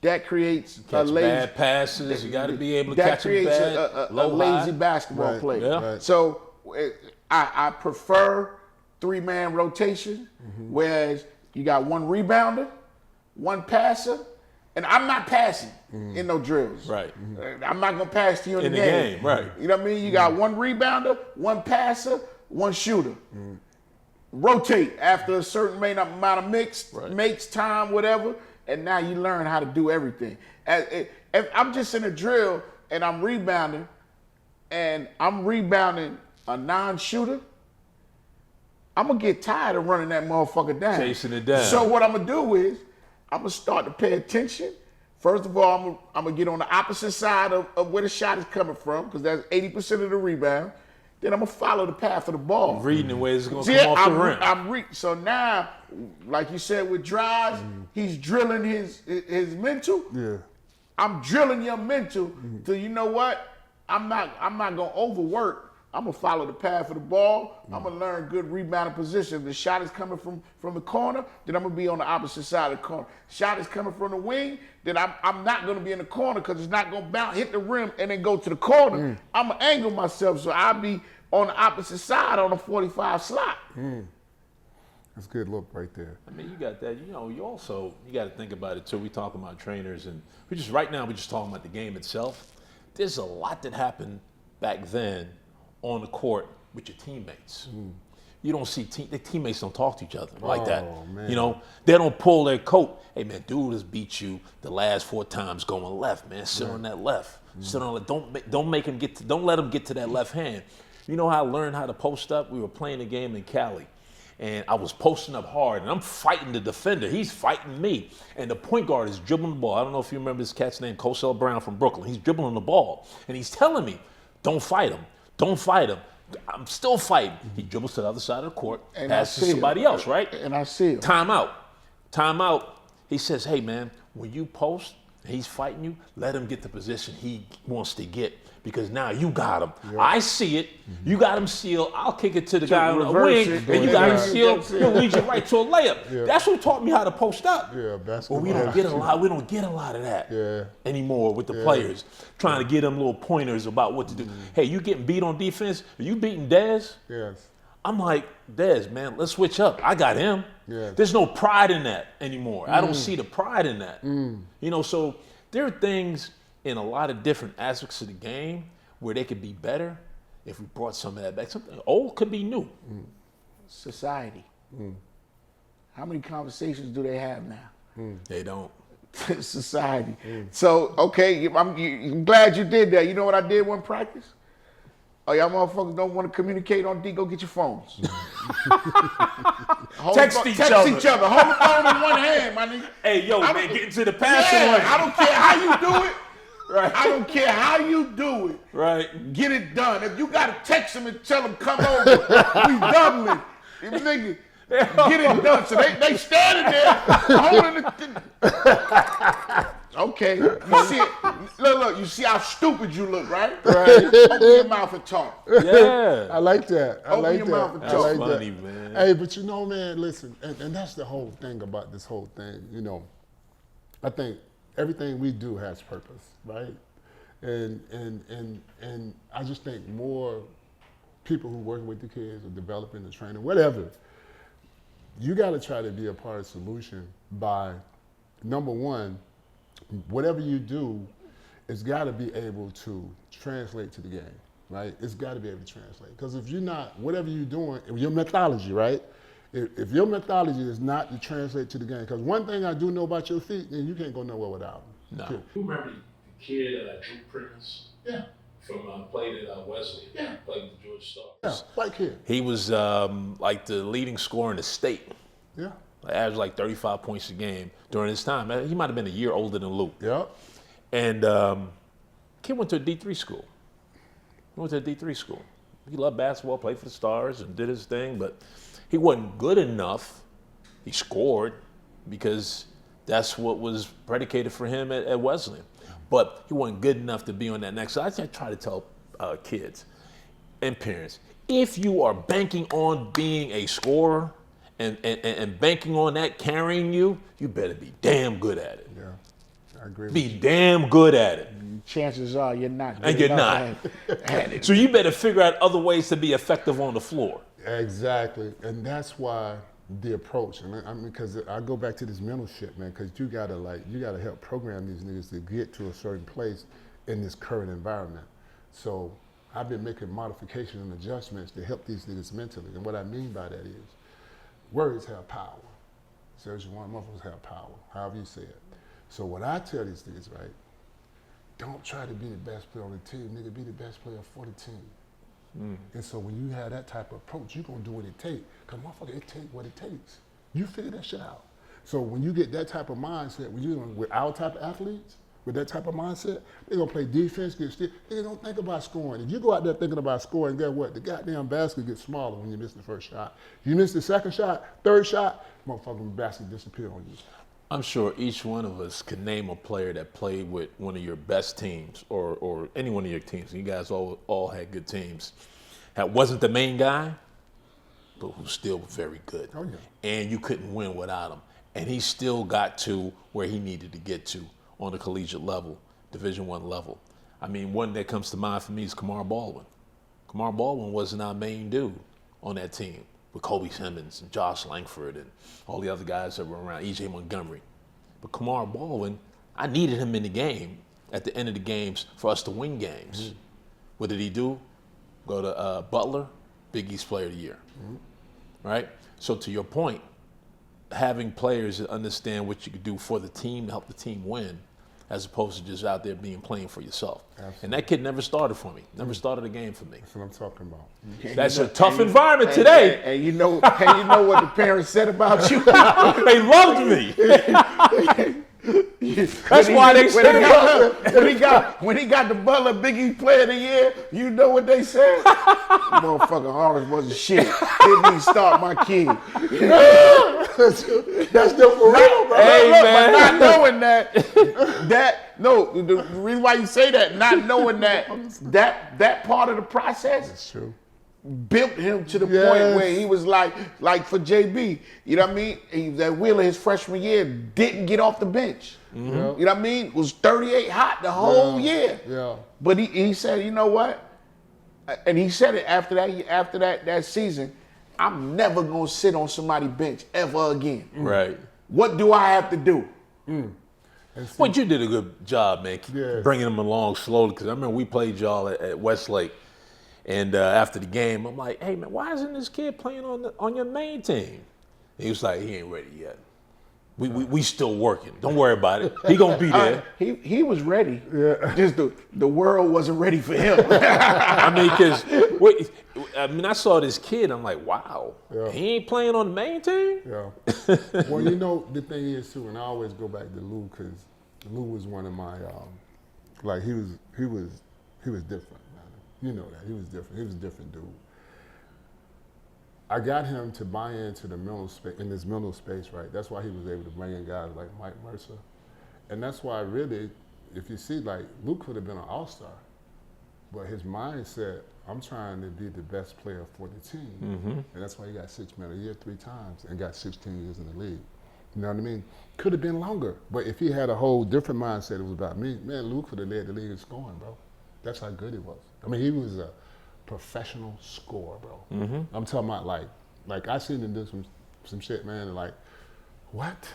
That creates a Catch lazy, bad passes. You got to be able to that catch them creates bad, a low, lazy high. basketball Right. play. Yeah. Right. So I prefer 3-man rotation, whereas you got one rebounder, one passer, and I'm not passing in no drills. Right. I'm not gonna pass to you in In the the game. game, right. You know what I mean? You got one rebounder, one passer, one shooter. Rotate after a certain amount of makes time, whatever, and now you learn how to do everything. If I'm just in a drill and I'm rebounding a non-shooter, I'm gonna get tired of running that motherfucker down. Chasing it down. So what I'm gonna do is I'm gonna start to pay attention. First of all, I'm gonna get on the opposite side of where the shot is coming from, because that's 80% of the rebound. Then I'm gonna follow the path of the ball. Reading the way it's going to come off the rim. So now, like you said with drives, he's drilling his mental. Yeah. I'm drilling your mental till you know what? I'm not gonna overwork. I'm gonna follow the path of the ball. I'm gonna learn good rebounding position. If the shot is coming from the corner, then I'm gonna be on the opposite side of the corner. Shot is coming from the wing, then I'm not gonna be in the corner because it's not gonna bounce, hit the rim, and then go to the corner. I'm gonna angle myself so I'll be on the opposite side on the 45 slot. That's a good look right there. I mean, you got that. You know, you got to think about it too. We talking about trainers, and we're just talking about the game itself. There's a lot that happened back then on the court with your teammates. You don't see the teammates don't talk to each other like that. Man. You know, they don't pull their coat. Hey man, dude has beat you the last 4 times going left, man. Sit on that left. Sit on it. Don't make him don't let him get to that left hand. You know how I learned how to post up? We were playing a game in Cali, and I was posting up hard, and I'm fighting the defender. He's fighting me, and the point guard is dribbling the ball. I don't know if you remember this cat's name, Cosell Brown from Brooklyn. He's dribbling the ball, and he's telling me, don't fight him. Don't fight him. I'm still fighting. He dribbles to the other side of the court, And passes I to somebody else, right? And I see him. Timeout. He says, hey, man, when you post, he's fighting you, let him get the position he wants to get because now you got him. Yep. I see it. You got him sealed. I'll kick it to the guy on the wing, and you got him sealed. He'll lead you right to a layup. Yeah. That's what taught me how to post up. Yeah, basketball. But we don't get a lot of that anymore with the players. Trying to get them little pointers about what to do. Hey, you getting beat on defense? Are you beating Dez? Yes. I'm like, Dez, man, let's switch up. I got him. Yes. There's no pride in that anymore. I don't see the pride in that. You know, so there are things in a lot of different aspects of the game where they could be better if we brought some of that back. Something old could be new. Society. How many conversations do they have now? They don't. Society. So, okay, I'm glad you did that. You know what I did one practice? Oh, y'all motherfuckers don't want to communicate on D, go get your phones. Text each other. Hold the phone in one hand, my nigga. Hey, yo, man, get into the passing lane. I don't care how you do it. Right. I don't care how you do it. Right. Get it done. If you got to text them and tell them come over, we doubling. If nigga, get it done. So they standing there holding the... Okay, you see it. Look, you see how stupid you look, right? Right. Open your mouth and talk. Yeah. I like that. Open your mouth and talk. That's funny, man. Hey, but you know, man, listen, and that's the whole thing about this whole thing. You know, I think everything we do has purpose, right? And I just think more people who working with the kids or developing the training, whatever, you got to try to be a part of the solution by, number one, whatever you do, it's got to be able to translate to the game, right? It's got to be able to translate. Because if you're not, whatever you're doing, your methodology, right? If your methodology is not to translate to the game, because one thing I do know about your feet, then you can't go nowhere without them. No. Period. You remember the kid Drew Prince? Yeah. From played at Wesley. Yeah. Played with the Georgia Stars. Yeah, white kid. He was like the leading scorer in the state. Yeah. Averaged like 35 points a game during his time. He might have been a year older than Luke. Yep. And kid went to a D3 school. He loved basketball, played for the Stars, and did his thing, but he wasn't good enough. He scored because that's what was predicated for him at Wesleyan. But he wasn't good enough to be on that next. So I try to tell kids and parents, if you are banking on being a scorer and banking on that carrying you, you better be damn good at it. Yeah, I agree with Be you. damn good at it. Chances are you're not. And you're not. At it. So you better figure out other ways to be effective on the floor. Exactly, and that's why the approach, and I mean, because I go back to this mental shit, man, because you gotta help program these niggas to get to a certain place in this current environment. So I've been making modifications and adjustments to help these niggas mentally, and what I mean by that is, words have power. Says you want, motherfuckers have power, however you say it. So what I tell these niggas, right, don't try to be the best player on the team, nigga, be the best player for the team. And so when you have that type of approach, you're gonna do what it takes. Cause motherfucker, it takes what it takes. You figure that shit out. So when you get that type of mindset, when you with our type of athletes, with that type of mindset, they're gonna play defense, get still. They don't think about scoring. If you go out there thinking about scoring, guess what? The goddamn basket gets smaller when you miss the first shot. You miss the second shot, third shot, motherfucking basket disappear on you. I'm sure each one of us can name a player that played with one of your best teams or any one of your teams. You guys all had good teams. That wasn't the main guy, but who's still very good. Oh, yeah. And you couldn't win without him. And he still got to where he needed to get to on the collegiate level, Division I level. I mean, one that comes to mind for me is Kamar Baldwin. Kamar Baldwin wasn't our main dude on that team, with Kobe Simmons and Josh Langford and all the other guys that were around, E.J. Montgomery. But Kamar Baldwin, I needed him in the game at the end of the games for us to win games. What did he do? Go to Butler, Big East Player of the Year, right? So to your point, having players that understand what you could do for the team to help the team win, as opposed to just out there playing for yourself. Absolutely. And that kid never started for me, never started a game for me. That's what I'm talking about. That's a tough environment today. And you know what the parents said about you? They loved me. That's why they said when he got the Butler Biggie Player of the Year, you know what they said? Motherfucking Horace wasn't shit. Didn't even start my kid. That's still for real, bro. Hey, man. But not knowing the reason why you say that, not knowing that part of the process. That's true. Built him to the point where he was like for JB, you know what I mean? That Wheeler his freshman year didn't get off the bench. Mm-hmm. You know what I mean? Was 38 hot the whole year. Yeah. But he said, you know what? And he said it after that season, I'm never gonna sit on somebody's bench ever again. Right. What do I have to do? But you did a good job, man, Yes. bringing them along slowly. Because I remember we played y'all at Westlake, and after the game, I'm like, "Hey, man, why isn't this kid playing on your main team?" He was like, "He ain't ready yet. We still working. Don't worry about it. He gonna be there." He was ready. Yeah. Just the world wasn't ready for him. I mean, I saw this kid. I'm like, "Wow, he ain't playing on the main team." Yeah. Well, you know, the thing is too, and I always go back to Lou because Lou was one of my, like he was different, man. You know that he was different. He was a different dude. I got him to buy into the mental space, in this mental space, right? That's why he was able to bring in guys like Mike Mercer, and that's why really, if you see, like Luke could have been an all-star, but his mindset, I'm trying to be the best player for the team, and that's why he got 6 Man of the Year 3 times and got 16 years in the league. You know what I mean? Could have been longer, but if he had a whole different mindset, it was about me. Man, Luke could have led the league in scoring, bro. That's how good he was. I mean, he was a professional scorer, bro. I'm talking about like I seen him do some shit, man, and like, what?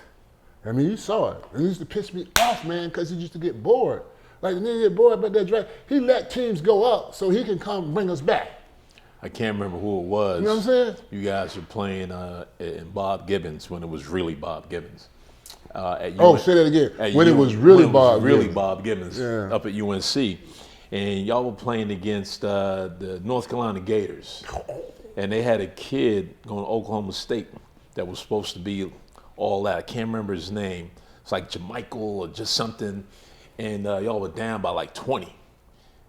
I mean, you saw it. It used to piss me off, man, because he used to get bored. Like, the nigga get bored about that draft. He let teams go up so he can come bring us back. I can't remember who it was. You know what I'm saying? You guys were playing in Bob Gibbons when it was really Bob Gibbons. Say that again. When it was really Bob Gibbons up at UNC. And y'all were playing against the North Carolina Gators. And they had a kid going to Oklahoma State that was supposed to be all that. I can't remember his name. It's like Jamichael or just something. And y'all were down by like 20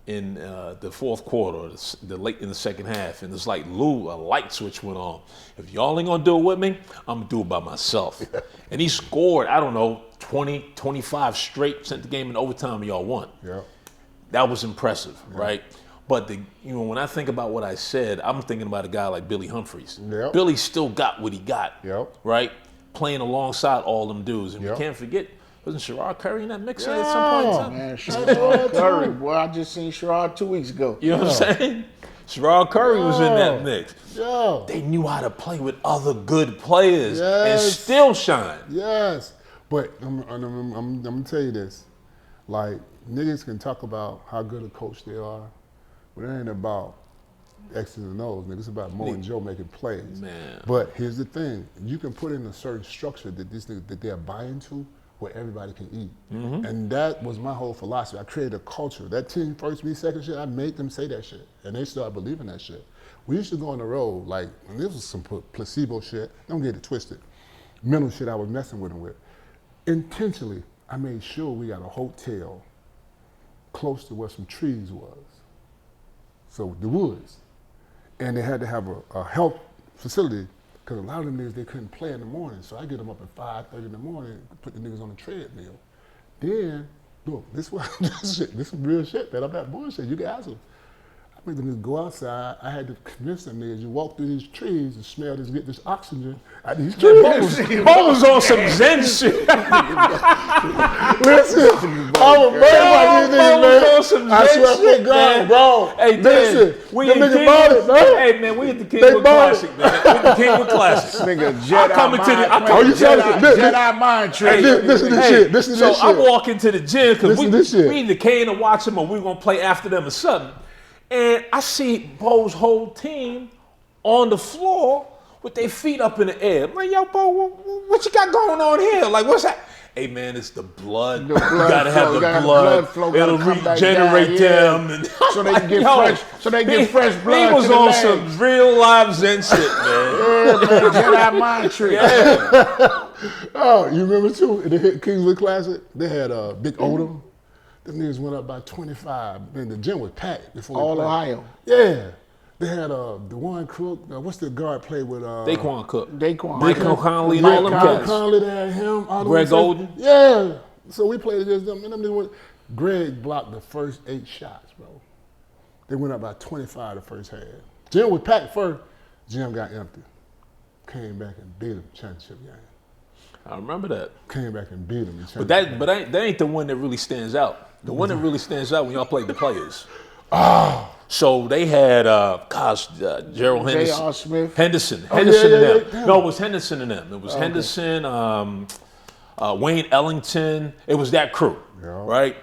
in the fourth quarter, the late in the second half. And it's like a light switch went on. If y'all ain't gonna do it with me, I'm gonna do it by myself. And he scored, I don't know, 20, 25 straight, sent the game in overtime, and y'all won. Yeah. That was impressive, right? But when I think about what I said, I'm thinking about a guy like Billy Humphries. Yep. Billy still got what he got, right? Playing alongside all them dudes. And we can't forget, wasn't Sherrod Curry in that mix at some point in time? Man, Sherrod Curry, boy, I just seen Sherrod 2 weeks ago. You know what I'm saying? Sherrod Curry was in that mix. Yeah. They knew how to play with other good players and still shine. Yes. But I'm going to tell you this. Like, niggas can talk about how good a coach they are, but it ain't about X's and O's, nigga. It's about Mo and Joe making plays. Man. But here's the thing. You can put in a certain structure that they're buying to where everybody can eat. And that was my whole philosophy. I created a culture. That team, first, me, second shit, I made them say that shit. And they started believing that shit. We used to go on the road, like, and this was some placebo shit. Don't get it twisted. Mental shit I was messing with them with. Intentionally, I made sure we got a hotel close to where some trees was. So the woods. And they had to have a health facility because a lot of them niggas, they couldn't play in the morning. So I get them up at 5:30 in the morning, put the niggas on the treadmill. Then, look, this is real shit, man. I'm not bullshit. You can ask them. I made them niggas go outside. I had to convince them niggas, you walk through these trees and smell this, get this oxygen out of these trees. Bo was on some Zen shit. Listen, I was mad about these niggas, man. I swear to God, bro. Hey, listen, we them at niggas bought it, man. Hey, man, we at the Kingwood Classic, man. We at the Kingwood Classic. Nigga, Jedi mind trick. Listen to this shit. Listen to this shit. So I walk into the gym because Listen we either came to watch them or we going to play after them or something. And I see Bo's whole team on the floor with their feet up in the air. I'm like, yo, Bo, what you got going on here? Like, what's that? Hey, man, it's the blood. You gotta have the blood flow. It'll regenerate them. And so they can get fresh. So they get fresh blood. He was on some real live Zen shit, man. Yeah, man, Jedi mind trick. Yeah. Oh, you remember too? In the Kingswood Classic, they had Big Odom. Them niggas went up by 25. Man, the gym was packed before we All played. Ohio. Yeah. They had the one Crook. What's the guard played with? Daquan Cook. Daquan. Conley, and Mike all them Conley, guys. Conley, they had him. All Greg them Oden. Yeah. So we played against them. And them niggas went, Greg blocked the first 8 shots, bro. They went up by 25 the first half. Gym was packed first. Gym got empty. Came back and beat them championship game. I remember that. Came back and beat them in championship But that ain't the one that really stands out. The one that really stands out when y'all played the players. Oh. So they had, Gerald Henderson. J.R. Smith. Henderson Oh, and yeah, them. yeah. No, it was Henderson and them. It was Henderson, Wayne Ellington. It was that crew, Yeah. right?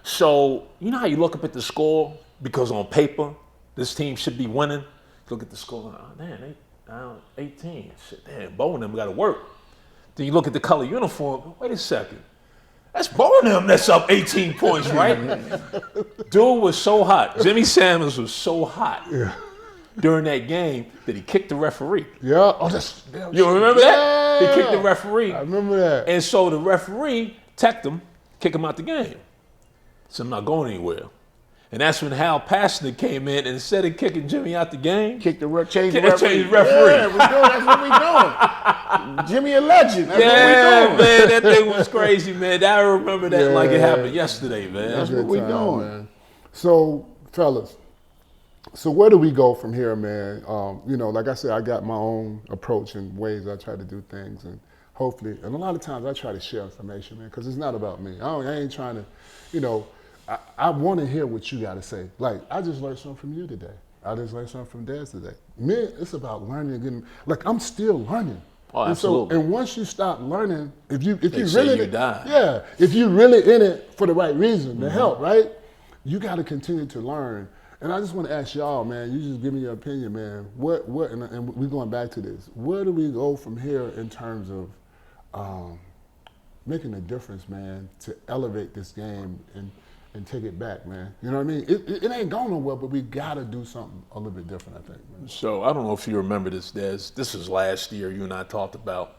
So you know how you look up at the score because on paper this team should be winning. You look at the score, oh man, they down 18. Shit, damn, Bo and them got to work. Then you look at the color uniform. Wait a second. That's Bo and them that's up 18 points, right? Dude was so hot. Jimmy Samuels was so hot during that game that he kicked the referee. Yeah. Oh, that's. You remember that? He kicked the referee. I remember that. And so the referee teched him, kick him out the game. So I'm not going anywhere. And that's when Hal Pastner came in and instead of kicking Jimmy out the game, Change the referee. Change the referee. Yeah, that's what we doing. Jimmy a legend. That's yeah, what we doing. man, that thing was crazy, man. I remember that like it happened yesterday, man. That's Good what we time, doing. man. So, fellas, so where do we go from here, man? You know, like I said, I got my own approach and ways I try to do things, and hopefully, and a lot of times I try to share information, man, because it's not about me. I ain't trying to, you know, I want to hear what you got to say. Like, I just learned something from you today. I just learned something from Dez today. Me, it's about learning and getting, like, I'm still learning. Oh, and absolutely. And once you stop learning, if you say really you die. yeah, if you really in it for the right reason to help, right? You got to continue to learn. And I just want to ask y'all, man. You just give me your opinion, man. What, and we're going back to this. Where do we go from here in terms of making a difference, man, to elevate this game and take it back, man? You know what I mean? It ain't going nowhere, but we got to do something a little bit different, I think, man. So I don't know if you remember this, Des. This was last year. You and I talked about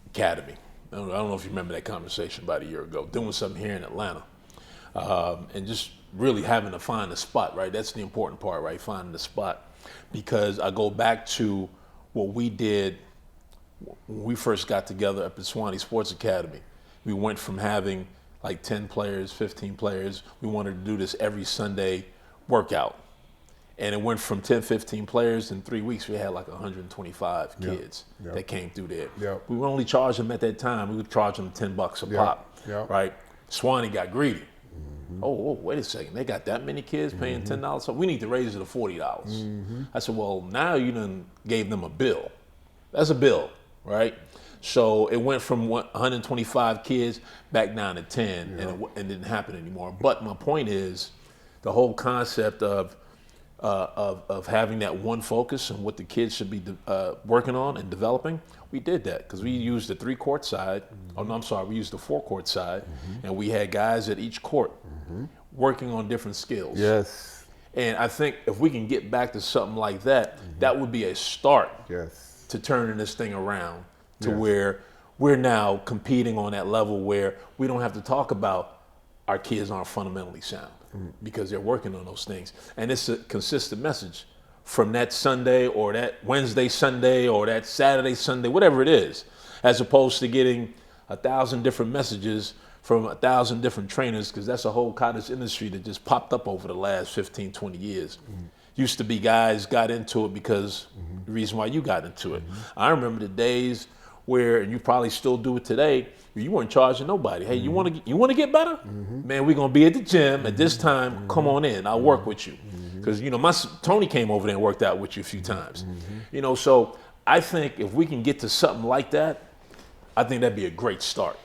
Academy. I don't know if you remember that conversation about a year ago. Doing something here in Atlanta, and just really having to find a spot, right? That's the important part, right? Finding the spot. Because I go back to what we did when we first got together up at Swanee Sports Academy. We went from having like 10 players, 15 players. We wanted to do this every Sunday workout. And it went from 10, 15 players. In 3 weeks, we had like 125 kids that came through there. Yep. We would only charge them at that time. We would charge them $10 a pop, right? Swanee got greedy. Oh, wait a second. They got that many kids paying $10? So we need to raise it to $40. I said, well, now you done gave them a bill. That's a bill, right? So it went from 125 kids back down to 10, and it didn't happen anymore. But my point is, the whole concept of having that one focus and what the kids should be working on and developing, we did that because we used the 3-court side. Oh no, I'm sorry, we used the 4-court side, and we had guys at each court working on different skills. Yes. And I think if we can get back to something like that, that would be a start to turning this thing around to where we're now competing on that level where we don't have to talk about our kids aren't fundamentally sound because they're working on those things. And it's a consistent message from that Sunday or that Wednesday, Sunday, or that Saturday, Sunday, whatever it is, as opposed to getting 1,000 different messages from 1,000 different trainers, because that's a whole cottage industry that just popped up over the last 15, 20 years. Used to be guys got into it because the reason why you got into it. I remember the days where, and you probably still do it today, you weren't charging nobody. Hey, you want to get better? Man, we're gonna be at the gym at this time. Come on in. I'll work with you. Because you know, Tony came over there and worked out with you a few times. You know, so I think if we can get to something like that, I think that'd be a great start.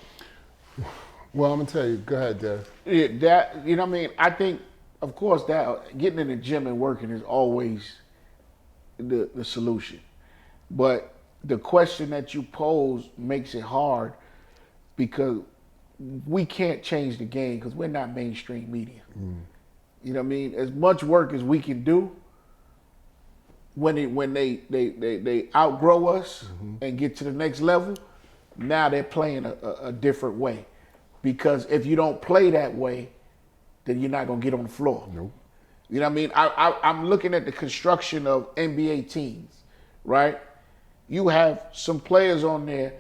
Well, I'm gonna tell you. Go ahead, Dez. Yeah, that, you know what I mean? I think, of course, that getting in the gym and working is always the solution. But the question that you pose makes it hard because we can't change the game because we're not mainstream media. You know what I mean? As much work as we can do, when they outgrow us and get to the next level, now they're playing a different way. Because if you don't play that way, then you're not going to get on the floor. Nope. You know what I mean? I'm looking at the construction of NBA teams, right? You have some players on there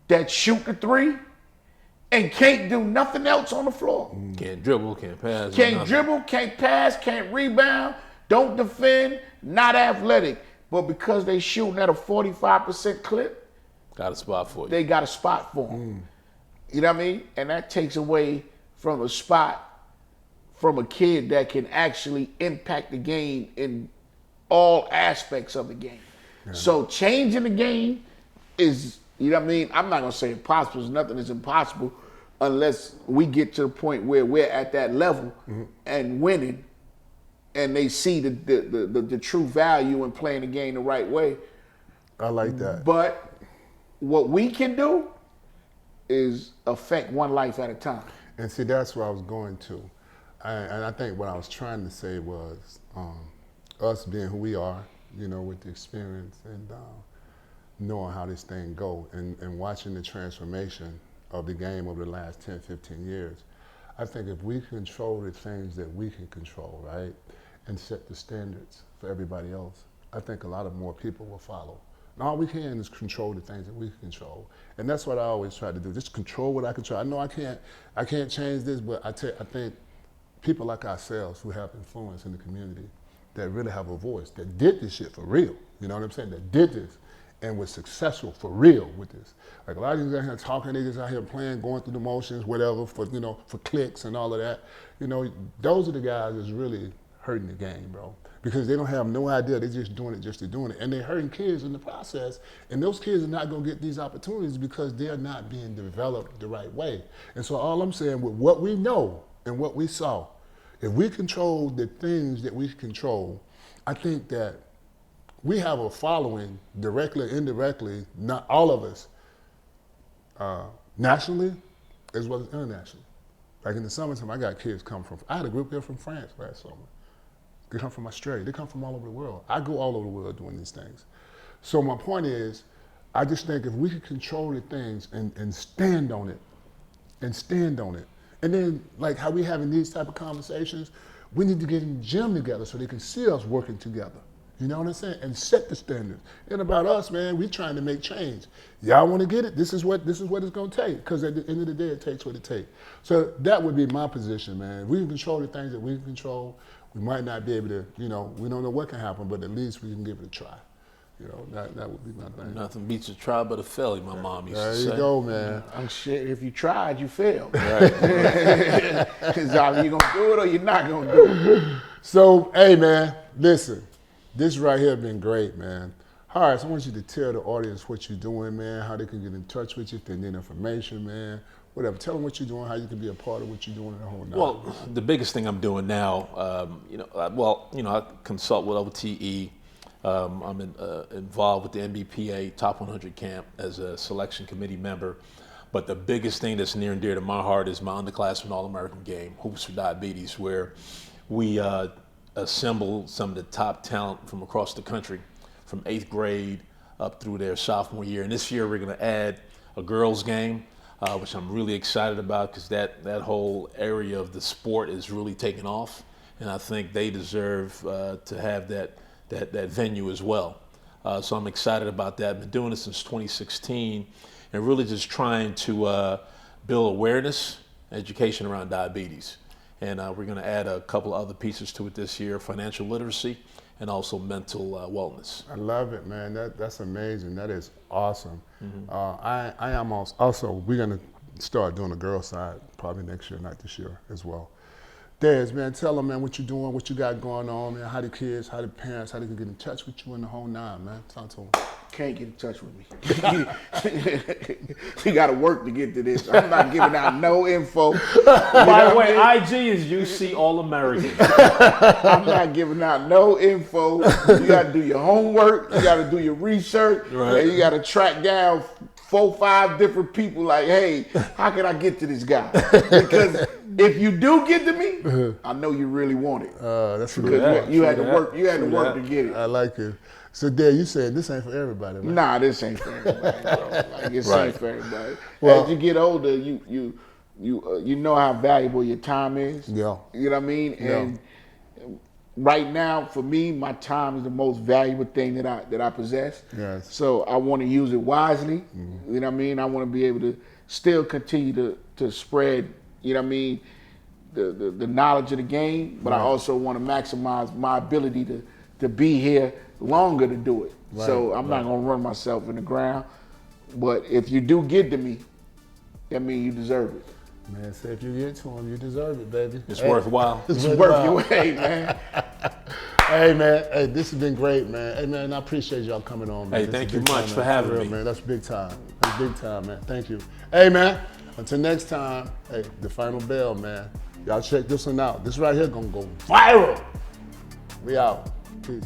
that shoot the three and can't do nothing else on the floor. Can't dribble, can't pass. Can't dribble, can't pass, can't rebound, don't defend, not athletic. But because they shooting at a 45% clip, got a spot for you. they got a spot for them. You know what I mean? And that takes away from a spot from a kid that can actually impact the game in all aspects of the game. Yeah. So changing the game is, you know what I mean? I'm not going to say impossible. Nothing is impossible unless we get to the point where we're at that level and winning, and they see the true value in playing the game the right way. I like that. But what we can do is affect one life at a time. And see, that's where I was going to. And I think what I was trying to say was us being who we are, you know, with the experience and knowing how this thing go and watching the transformation of the game over the last 10, 15 years. I think if we control the things that we can control, right, and set the standards for everybody else, I think a lot of more people will follow. And all we can is control the things that we can control. And that's what I always try to do, just control what I control. I know I can't change this, but I think people like ourselves who have influence in the community that really have a voice, that did this shit for real, you know what I'm saying, that did this and was successful for real with this. Like a lot of these out here talking, niggas out here playing, going through the motions, whatever, for, you know, for clicks and all of that. You know, those are the guys that's really hurting the game, bro. Because they don't have no idea, they're just doing it just to doing it. And they're hurting kids in the process, and those kids are not gonna get these opportunities because they're not being developed the right way. And so all I'm saying, with what we know and what we saw, if we control the things that we control, I think that we have a following, directly, indirectly, not all of us, nationally as well as internationally. Like in the summertime, I got kids come from, I had a group here from France last summer. They come from Australia, they come from all over the world. I go all over the world doing these things. So my point is, I just think if we could control the things and stand on it, and then like how we having these type of conversations, we need to get in the gym together so they can see us working together. You know what I'm saying? And set the standards. And about us, man, we trying to make change. Y'all want to get it? This is what it's going to take. Because at the end of the day, it takes what it takes. So that would be my position, man. If we can control the things that we can control, we might not be able to, you know, we don't know what can happen, but at least we can give it a try. You know, that would be my thing. Nothing beats a try but a failure, my mom used to say. There you go, man. I'm shit. If you tried, you failed. Right. It's either you're gonna do it or you're not gonna do it. So, hey, man, listen. This right here been great, man. Horace, I want you to tell the audience what you're doing, man, how they can get in touch with you, if they need information, man, whatever. Tell them what you're doing, how you can be a part of what you're doing in the whole night. Well, the biggest thing I'm doing now, I consult with OTE. I'm involved with the NBPA Top 100 Camp as a selection committee member. But the biggest thing that's near and dear to my heart is my underclassmen All-American game, Hoops for Diabetes, where we assemble some of the top talent from across the country, from 8th grade up through their sophomore year. And this year we're going to add a girls' game, which I'm really excited about because that whole area of the sport is really taking off. And I think they deserve to have that venue as well. So I'm excited about that. I've been doing this since 2016 and really just trying to build awareness, education around diabetes. And we're going to add a couple of other pieces to it this year, financial literacy and also mental wellness. I love it, man. That's amazing. That is awesome. Mm-hmm. I am also, we're going to start doing the girl side probably next year, not this year as well. Dez, man, tell them, man, what you're doing, what you got going on, man, how the kids, how the parents, how they can get in touch with you in the whole nine, man. Talk to them. Can't get in touch with me. You got to work to get to this. I'm not giving out no info. By the way, IG is UC All-American. I'm not giving out no info. You got to do your homework. You got to do your research. Right. And you got to track down 4 or 5 different people like, hey, how can I get to this guy? Because if you do get to me, I know you really want it. That's a good Because point. you had to work. You had to work to get it. I like it. So, Dad, you said this ain't for everybody, right? Nah, this ain't for everybody, bro. Like it's ain't for everybody. Well- As you get older, you know how valuable your time is. Yeah. You know what I mean? Yeah. And right now, for me, my time is the most valuable thing that I possess. Yes. So I want to use it wisely. You know what I mean? I want to be able to still continue to spread, you know what I mean, the knowledge of the game, but I also want to maximize my ability to be here longer to do it. Right, So I'm not gonna run myself in the ground. But if you do get to me, that means you deserve it. Man, say if you get to him, you deserve it, baby. It's worthwhile. It's worth your way, man. Hey, man. Hey, this has been great, man. Hey, man, I appreciate y'all coming on, man. Hey, This thank is you big much time, for man. having real, me. man. That's big time. That's big time, man. Thank you. Hey, man. Until next time, hey, the final bell, man. Y'all check this one out. This right here gonna go viral. We out. Peace.